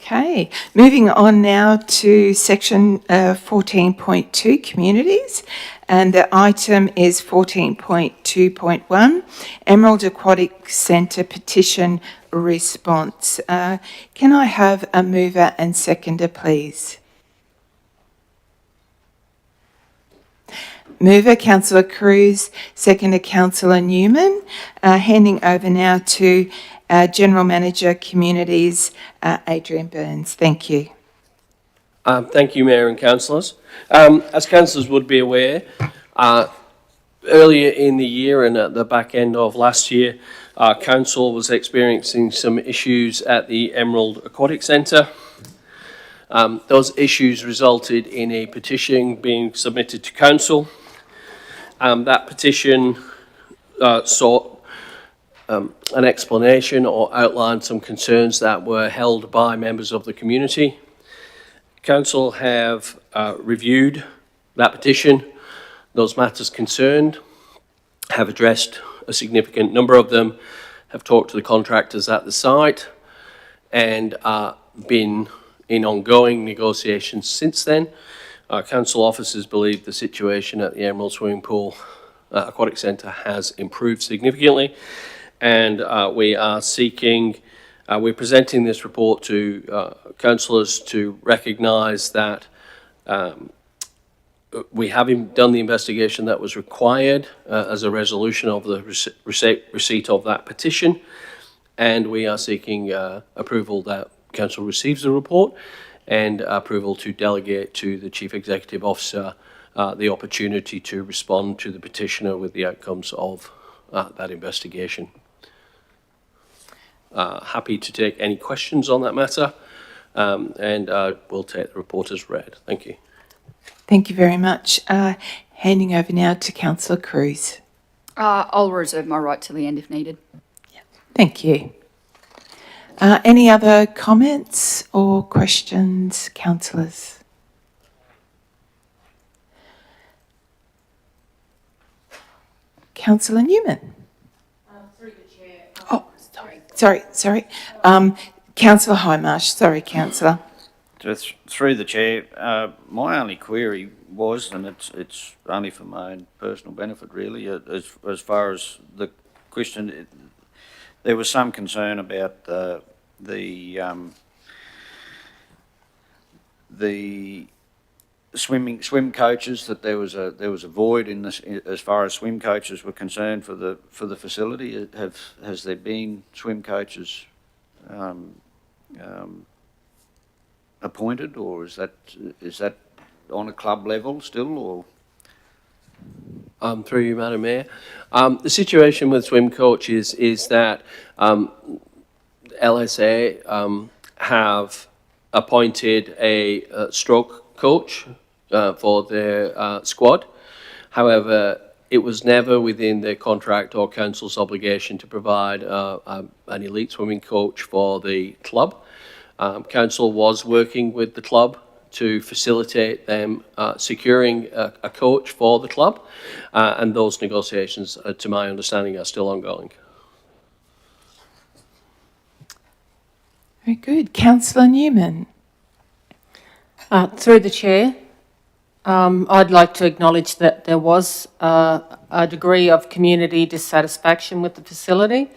Okay, moving on now to section 14.2, communities, and the item is 14.2.1, Emerald Aquatic Centre petition response. Can I have a mover and seconder, please? Mover, Councillor Cruz, seconder, Councillor Newman. Handing over now to General Manager, Communities, Adrian Burns. Thank you. Thank you, Mayor and Councillors. As Councillors would be aware, earlier in the year and at the back end of last year, Council was experiencing some issues at the Emerald Aquatic Centre. Those issues resulted in a petition being submitted to Council. That petition sought an explanation or outlined some concerns that were held by members of the community. Council have reviewed that petition. Those matters concerned have addressed a significant number of them, have talked to the contractors at the site, and been in ongoing negotiations since then. Council officers believe the situation at the Emerald Swimming Pool Aquatic Centre has improved significantly, and we are seeking, we're presenting this report to councillors to recognise that we have done the investigation that was required as a resolution of the receipt of that petition, and we are seeking approval that Council receives the report and approval to delegate to the Chief Executive Officer the opportunity to respond to the petitioner with the outcomes of that investigation. Happy to take any questions on that matter, and we'll take the report as read. Thank you. Thank you very much. Handing over now to Councillor Cruz. I'll reserve my right till the end if needed. Thank you. Any other comments or questions, councillors? Councillor Newman. Through the chair. Oh, sorry. Councillor Highmarsh. Sorry, councillor. Through the chair, my only query was, and it's only for my own personal benefit really, as far as the question, there was some concern about the swim coaches, that there was a void in this as far as swim coaches were concerned for the facility. Has there been swim coaches appointed, or is that on a club level still, or? Through you, Madam Mayor. The situation with swim coaches is that LSA have appointed a stroke coach for their squad. However, it was never within their contract or council's obligation to provide an elite swimming coach for the club. Council was working with the club to facilitate them securing a coach for the club, and those negotiations, to my understanding, are still ongoing. Very good. Councillor Newman. Through the chair, I'd like to acknowledge that there was a degree of community dissatisfaction with the facility.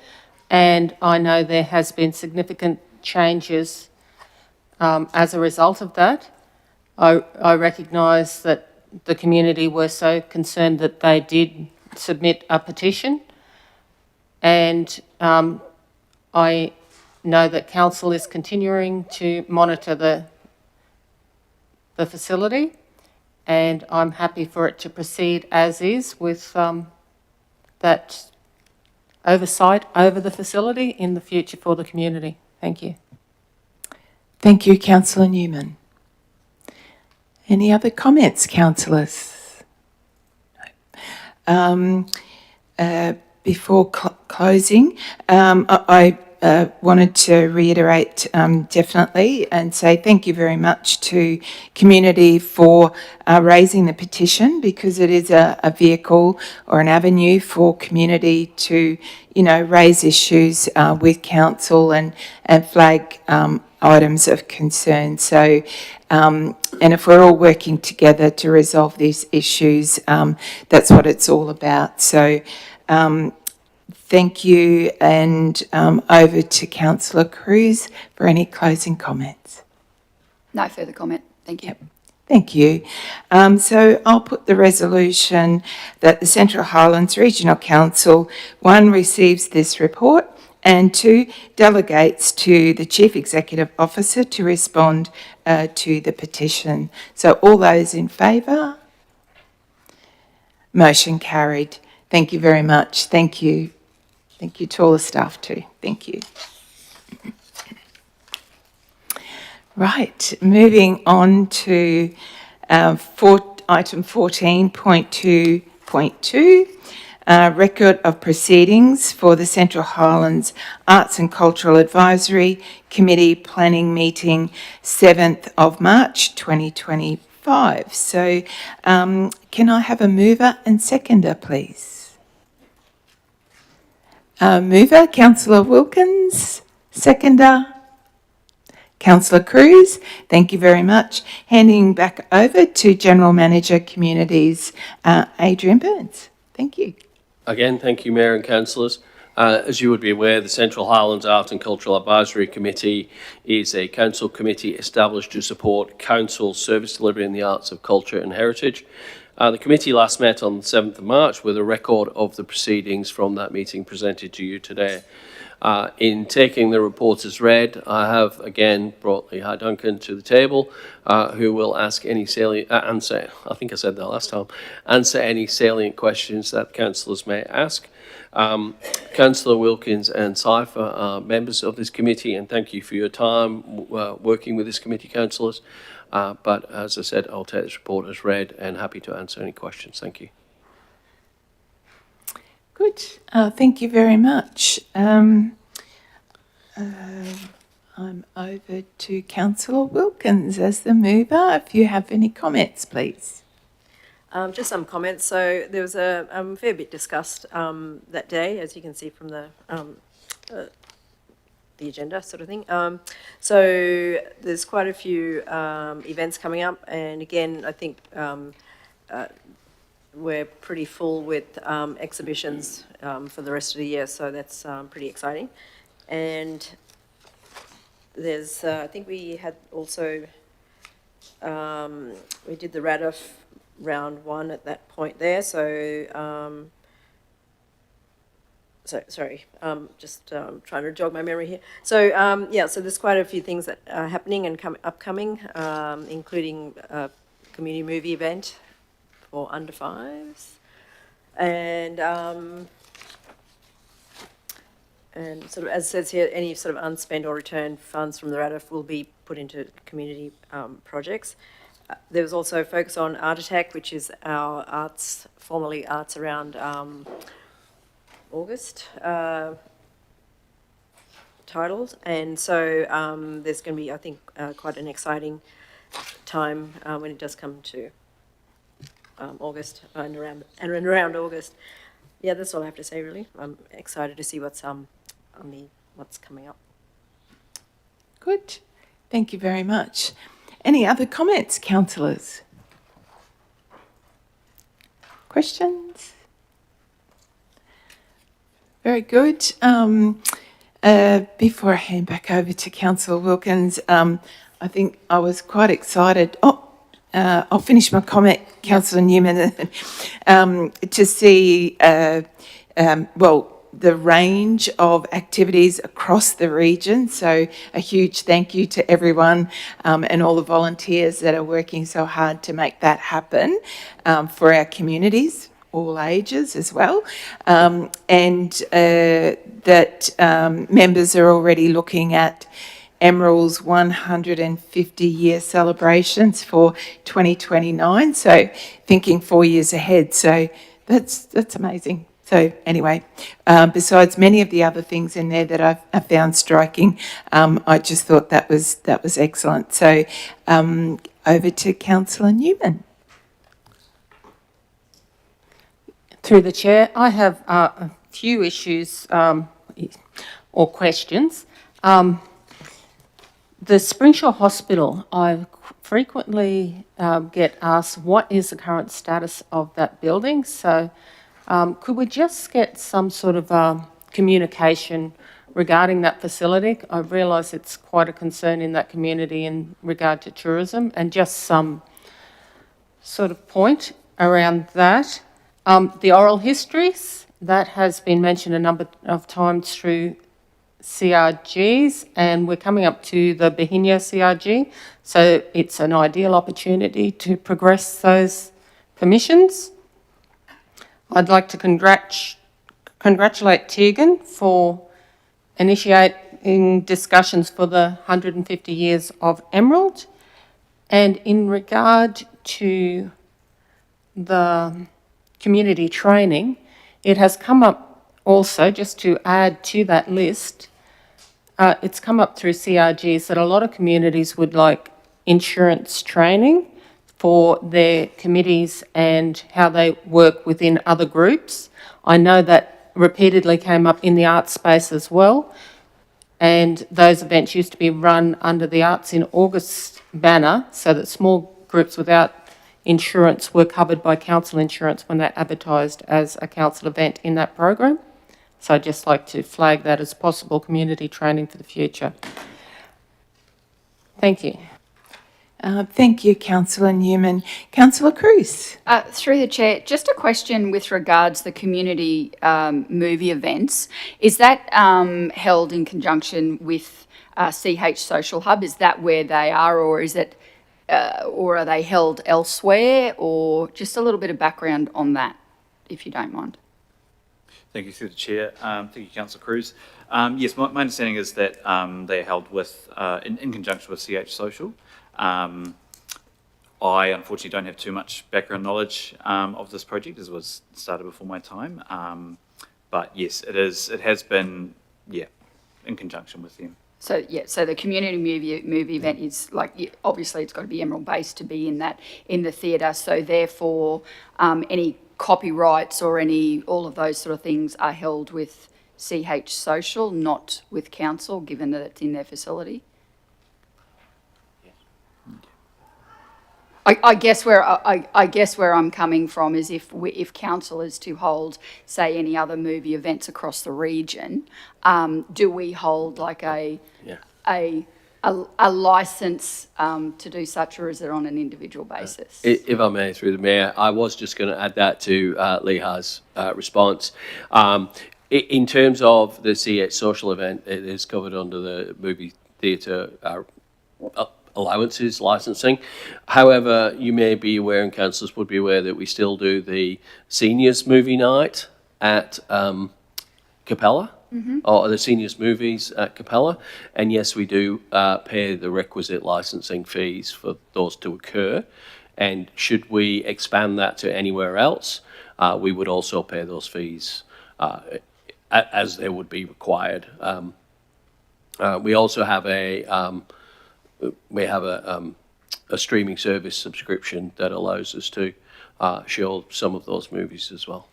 and I know there has been significant changes as a result of that. I recognise that the community were so concerned that they did submit a petition, and I know that council is continuing to monitor the facility, and I'm happy for it to proceed as is with that oversight over the facility in the future for the community. Thank you. Thank you, Councillor Newman. Any other comments, councillors? Before closing, I wanted to reiterate definitely and say thank you very much to community for raising the petition, because it is a vehicle or an avenue for community to, you know, raise issues with council and flag items of concern. So, and if we're all working together to resolve these issues, that's what it's all about. So, thank you, and over to Councillor Cruz for any closing comments. No further comment. Thank you. Yep. Thank you. So I'll put the resolution that the Central Highlands Regional Council, 1, receives this report, and 2, delegates to the Chief Executive Officer to respond to the petition. So all those in favour? Motion carried. Thank you very much. Thank you. Thank you to all the staff too. Thank you. Right, moving on to item 14.2.2, record of proceedings for the Central Highlands Arts and Cultural Advisory Committee planning meeting 7th of March 2025. So can I have a mover and seconder, please? Mover, Councillor Wilkins. Seconder, Councillor Cruz. Thank you very much. Handing back over to General Manager Communities, Adrian Burns. Thank you. Again, thank you, Mayor and Councillors. As you would be aware, the Central Highlands Art and Cultural Advisory Committee is a council committee established to support council service delivery in the arts of culture and heritage. The committee last met on the 7th of March with a record of the proceedings from that meeting presented to you today. In taking the report as read, I have again brought Lehigh Duncan to the table, who will ask any salient, answer any salient questions that councillors may ask. Councillor Wilkins and Cypher are members of this committee, and thank you for your time working with this committee, councillors. But as I said, I'll take this report as read and happy to answer any questions. Thank you. Good. Thank you very much. I'm over to Councillor Wilkins as the mover. If you have any comments, please. Just some comments. So there was a fair bit discussed that day, as you can see from the agenda sort of thing. So there's quite a few events coming up, and again, I think we're pretty full with exhibitions for the rest of the year, so that's pretty exciting. And there's, I think we had also, we did the RADF round 1 at that point there, so, sorry, just trying to jog my memory here. So, yeah, so there's quite a few things that are happening and upcoming, including a community movie event for under 5s, and sort of as it says here, any sort of unspent or returned funds from the RADF will be put into community projects. There was also a focus on Art Attack, which is our arts, formerly Arts Around August titles, and so there's going to be, I think, quite an exciting time when it does come to August and around August. Yeah, that's all I have to say, really. I'm excited to see what's what's coming up. Good. Thank you very much. Any other comments, councillors? Questions? Very good. Before I hand back over to Councillor Wilkins, I think I was quite excited. I'll finish my comment, Councillor Newman, to see, the range of activities across the region. So a huge thank you to everyone and all the volunteers that are working so hard to make that happen for our communities, all ages as well, and that members are already looking at Emerald's 150-year celebrations for 2029, so thinking 4 years ahead. So that's amazing. So anyway, besides many of the other things in there that I found striking, I just thought that was excellent. So over to Councillor Newman. Through the chair, I have a few issues or questions. The Springshaw Hospital, I frequently get asked, what is the current status of that building? So could we just get some sort of communication regarding that facility? I realise it's quite a concern in that community in regard to tourism, and just some sort of point around that. The oral histories, that has been mentioned a number of times through CRGs, and we're coming up to the Bohinia CRG, so it's an ideal opportunity to progress those permissions. I'd like to congratulate Tegan for initiating discussions for the 150 years of Emerald, and in regard to the community training, it has come up also, just to add to that list, it's come up through CRGs that a lot of communities would like insurance training for their committees and how they work within other groups. I know that repeatedly came up in the arts space as well, and those events used to be run under the Arts in August banner, so that small groups without insurance were covered by council insurance when they advertised as a council event in that program. So I'd just like to flag that as possible community training for the future. Thank you. Thank you, Councillor Newman. Councillor Cruz. Through the chair, just a question with regards to the community movie events. Is that held in conjunction with CH Social Hub? Is that where they are, or is it, or are they held elsewhere? Or just a little bit of background on that, if you don't mind. Thank you, through the chair. Thank you, Councillor Cruz. Yes, my understanding is that they are held with in conjunction with CH Social. I unfortunately don't have too much background knowledge of this project, as it was started before my time. But yes, it has been, in conjunction with them. So so the community movie event is like, obviously it's got to be Emerald based to be in the theatre. So therefore, any copyrights or all of those sort of things are held with CH Social, not with council, given that it's in their facility. I guess where I'm coming from is if council is to hold, say, any other movie events across the region, do we hold like a license to do such, or is it on an individual basis? If I may, through the mayor, I was just going to add that to Leha's response. In terms of the CH Social event, it is covered under the movie theatre allowances licensing. However, you may be aware, and councillors would be aware, that we still do the seniors movie night at Capella, or the seniors movies at Capella, and yes, we do pay the requisite licensing fees for those to occur. And should we expand that to anywhere else, we would also pay those fees as they would be required. We also have a streaming service subscription that allows us to show some of those movies as well.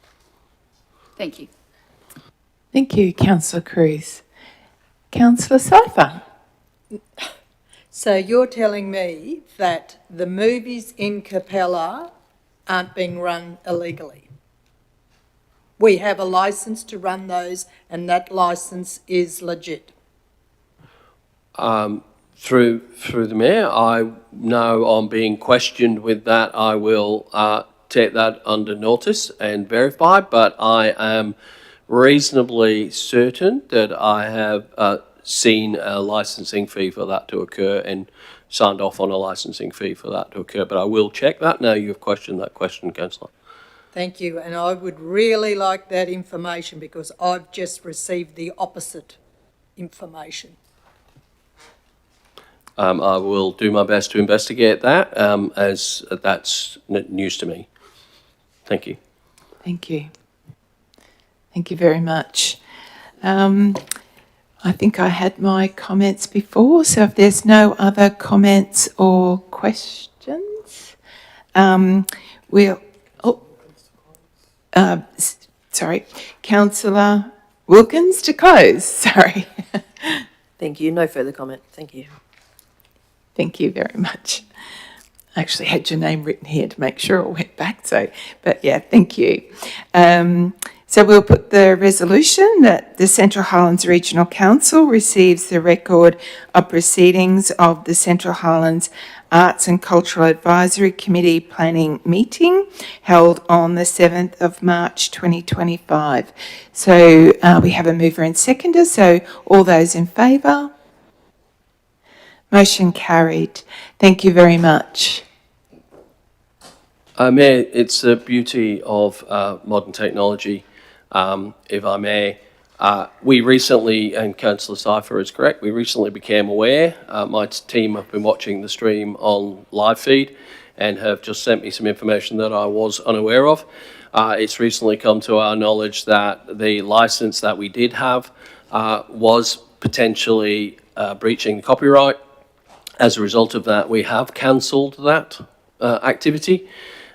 Thank you. Thank you, Councillor Cruz. Councillor Cypher. So you're telling me that the movies in Capella aren't being run illegally? We have a licence to run those, and that licence is legit. Through the Mayor, I know I'm being questioned with that. I will take that under notice and verify, but I am reasonably certain that I have seen a licensing fee for that to occur and signed off on a licensing fee for that to occur. But I will check that now you've questioned that question, Councillor. Thank you, and I would really like that information because I've just received the opposite information. I will do my best to investigate that as that's news to me. Thank you. Thank you. Thank you very much. I think I had my comments before, so if there's no other comments or questions, sorry, Councillor Wilkins to close, sorry. Thank you. No further comment. Thank you. Thank you very much. I actually had your name written here to make sure I went back, but yeah, thank you. So we'll put the resolution that the Central Highlands Regional Council receives the record of proceedings of the Central Highlands Arts and Cultural Advisory Committee planning meeting held on the 7th of March 2025. So we have a mover and seconder, so all those in favour? Motion carried. Thank you very much. Mayor, it's the beauty of modern technology, if I may. We recently, and Councillor Cypher is correct, we recently became aware, my team have been watching the stream on live feed and have just sent me some information that I was unaware of. It's recently come to our knowledge that the licence that we did have was potentially breaching the copyright. As a result of that, we have cancelled that activity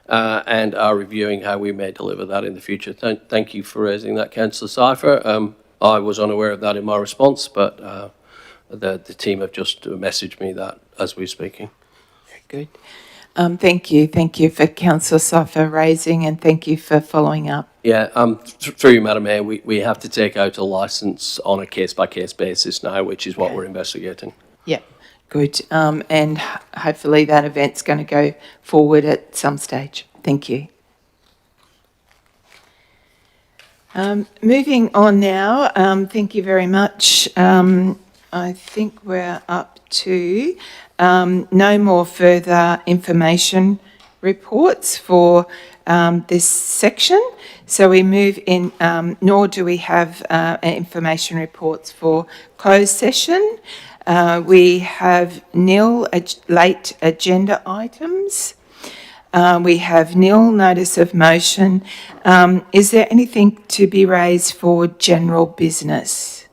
and are reviewing how we may deliver that in the future. Thank you for raising that, Councillor Cypher. I was unaware of that in my response, but the team have just messaged me that as we're speaking. Very good. Thank you for Councillor Cypher raising, and thank you for following up. Yeah, through you, Madam Mayor, we have to take out a licence on a case-by-case basis now, which is what we're investigating. Yep. Good, and hopefully that event's going to go forward at some stage. Thank you. Moving on now, thank you very much. I think we're up to no more further information reports for this section. So we move in, nor do we have information reports for closed session. We have nil late agenda items. We have nil notice of motion. Is there anything to be raised for general business?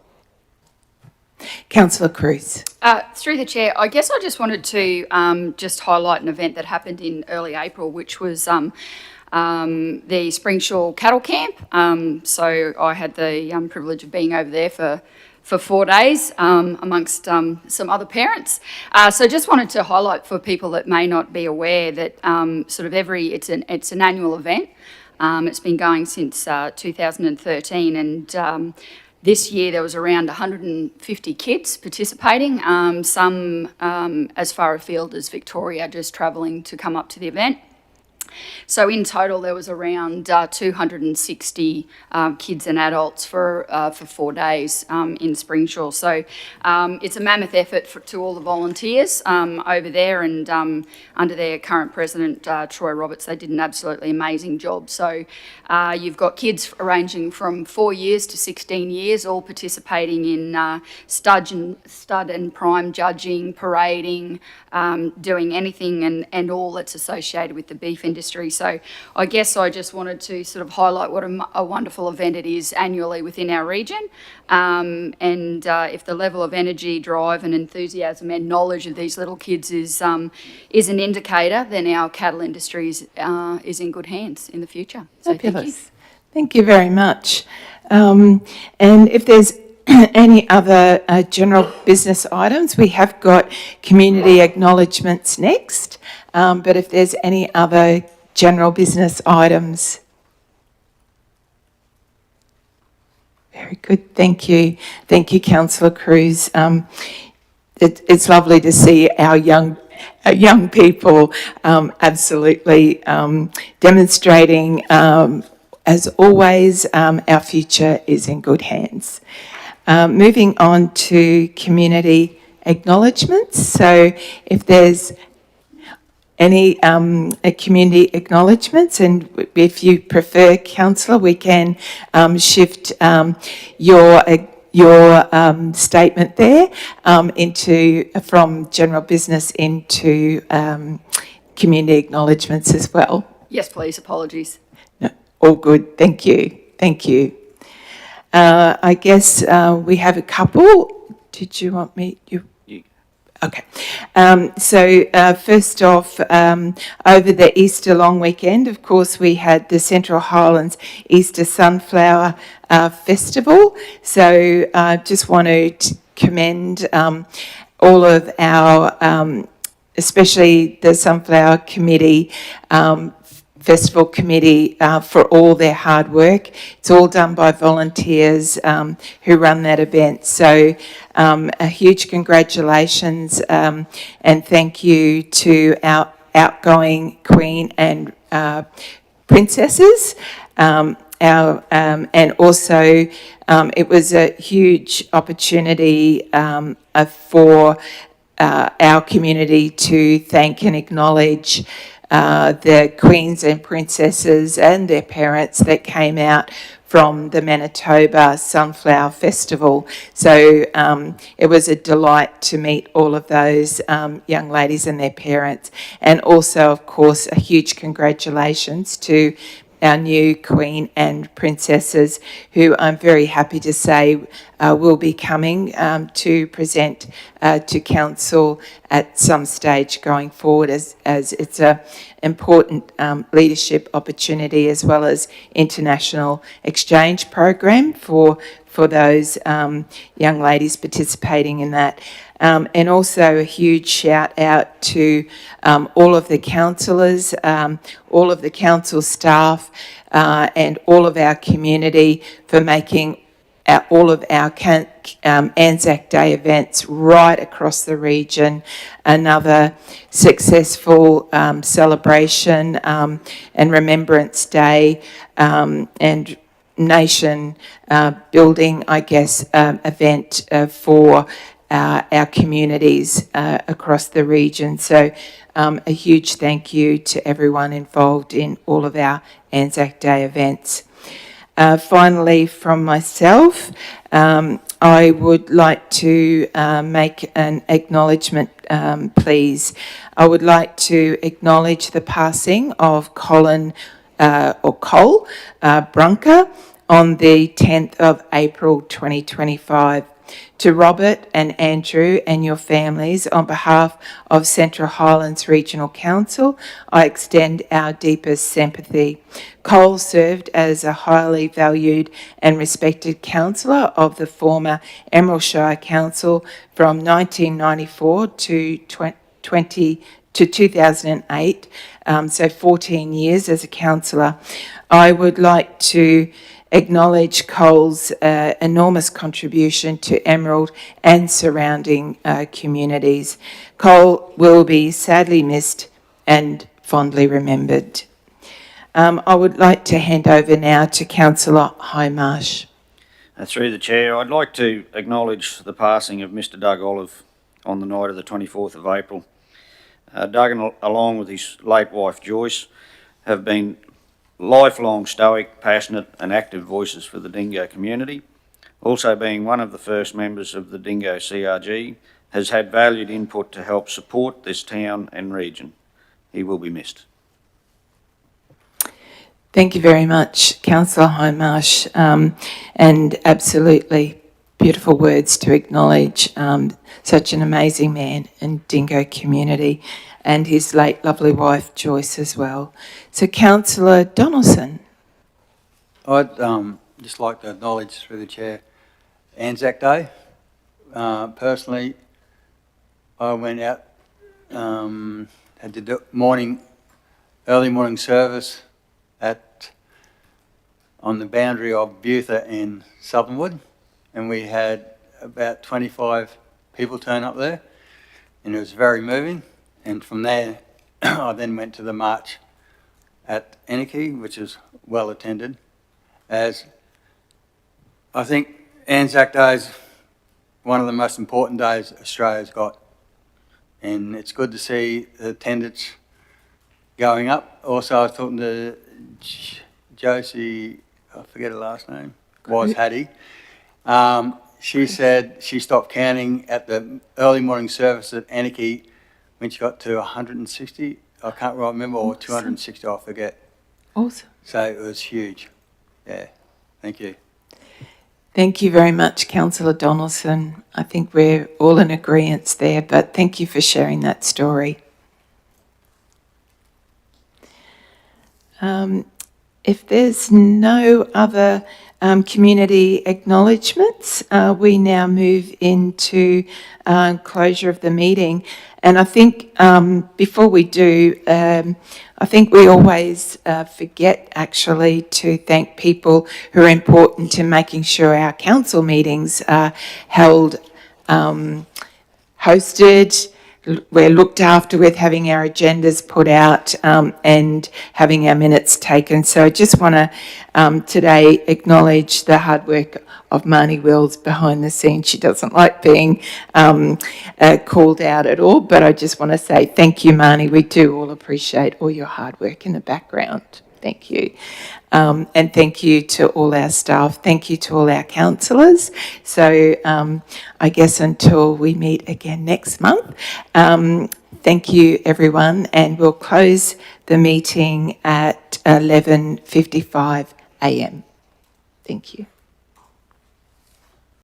Councillor Cruz. Through the chair, I guess I just wanted to just highlight an event that happened in early April, which was the Springshaw Cattle Camp. So I had the privilege of being over there for 4 days amongst some other parents. So just wanted to highlight for people that may not be aware that it's an annual event. It's been going since 2013, and this year there was around 150 kids participating, some as far afield as Victoria, just travelling to come up to the event. So in total, there was around 260 kids and adults for 4 days in Springshaw. So it's a mammoth effort to all the volunteers over there, and under their current president, Troy Roberts, they did an absolutely amazing job. So you've got kids ranging from 4 years to 16 years, all participating in stud and prime judging, parading, doing anything and all that's associated with the beef industry. So I guess I just wanted to sort of highlight what a wonderful event it is annually within our region. And if the level of energy, drive and enthusiasm and knowledge of these little kids is an indicator, then our cattle industry is in good hands in the future. So fabulous. Thank you very much. And if there's any other general business items, we have got community acknowledgements next. But if there's any other general business items. Very good. Thank you. Thank you, Councillor Cruz. It's lovely to see our young people absolutely demonstrating, as always, our future is in good hands. Moving on to community acknowledgements. So if there's any community acknowledgements, and if you prefer, Councillor, we can shift your statement there from general business into community acknowledgements as well. Yes, please. Apologies. No, all good. Thank you. Thank you. I guess we have a couple. Did you want me? Okay. First off, over the Easter long weekend, of course, we had the Central Highlands Easter Sunflower Festival. So I just want to commend all of our, especially the Sunflower Committee, Festival Committee, for all their hard work. It's all done by volunteers who run that event. So a huge congratulations and thank you to our outgoing Queen and Princesses. And also it was a huge opportunity for our community to thank and acknowledge the Queens and Princesses and their parents that came out from the Manitoba Sunflower Festival. So it was a delight to meet all of those young ladies and their parents. And also, of course, a huge congratulations to our new Queen and Princesses, who I'm very happy to say will be coming to present to Council at some stage going forward, as it's an important leadership opportunity, as well as international exchange program for those young ladies participating in that. And also a huge shout out to all of the councillors, all of the council staff, and all of our community for making all of our Anzac Day events right across the region another successful celebration and Remembrance Day and nation building, I guess, event for our communities across the region. So a huge thank you to everyone involved in all of our Anzac Day events. Finally, from myself, I would like to make an acknowledgement, please. I would like to acknowledge the passing of Cole Brunker on the 10th of April 2025. To Robert and Andrew and your families, on behalf of Central Highlands Regional Council, I extend our deepest sympathy. Cole served as a highly valued and respected councillor of the former Emerald Shire Council from 1994 to 2008, so 14 years as a councillor. I would like to acknowledge Cole's enormous contribution to Emerald and surrounding communities. Cole will be sadly missed and fondly remembered. I would like to hand over now to Councillor Hindmarsh. Through the Chair, I'd like to acknowledge the passing of Mr Doug Olive on the night of the 24th of April. Doug, along with his late wife Joyce, have been lifelong stoic, passionate and active voices for the dingo community. Also being one of the first members of the Dingo CRG, has had valued input to help support this town and region. He will be missed. Thank you very much, Councillor Hindmarsh, and absolutely beautiful words to acknowledge such an amazing man and dingo community, and his late lovely wife Joyce as well. So Councillor Donaldson. I'd just like to acknowledge through the Chair Anzac Day. Personally, I went out, had the early morning service at on the boundary of Butha and Southernwood, and we had about 25 people turn up there, and it was very moving. And from there, I then went to the march at Eniki, which is well attended, as I think Anzac Day is one of the most important days Australia's got. And it's good to see the attendance going up. Also, I was talking to Josie, I forget her last name, was Hattie. She said she stopped counting at the early morning service at Anarchy when she got to 160, I can't remember, or 260, I forget. Awesome. So it was huge. Yeah, thank you. Thank you very much, Councillor Donaldson. I think we're all in agreement there, but thank you for sharing that story. If there's no other community acknowledgements, we now move into closure of the meeting. And I think before we do, I think we always forget actually to thank people who are important in making sure our council meetings are held, hosted, we're looked after with having our agendas put out and having our minutes taken. So I just want to today acknowledge the hard work of Marnie Wills behind the scenes. She doesn't like being called out at all, but I just want to say thank you, Marnie. We do all appreciate all your hard work in the background. Thank you. And thank you to all our staff. Thank you to all our councillors. So I guess until we meet again next month, thank you everyone, and we'll close the meeting at 11:55 a.m. Thank you.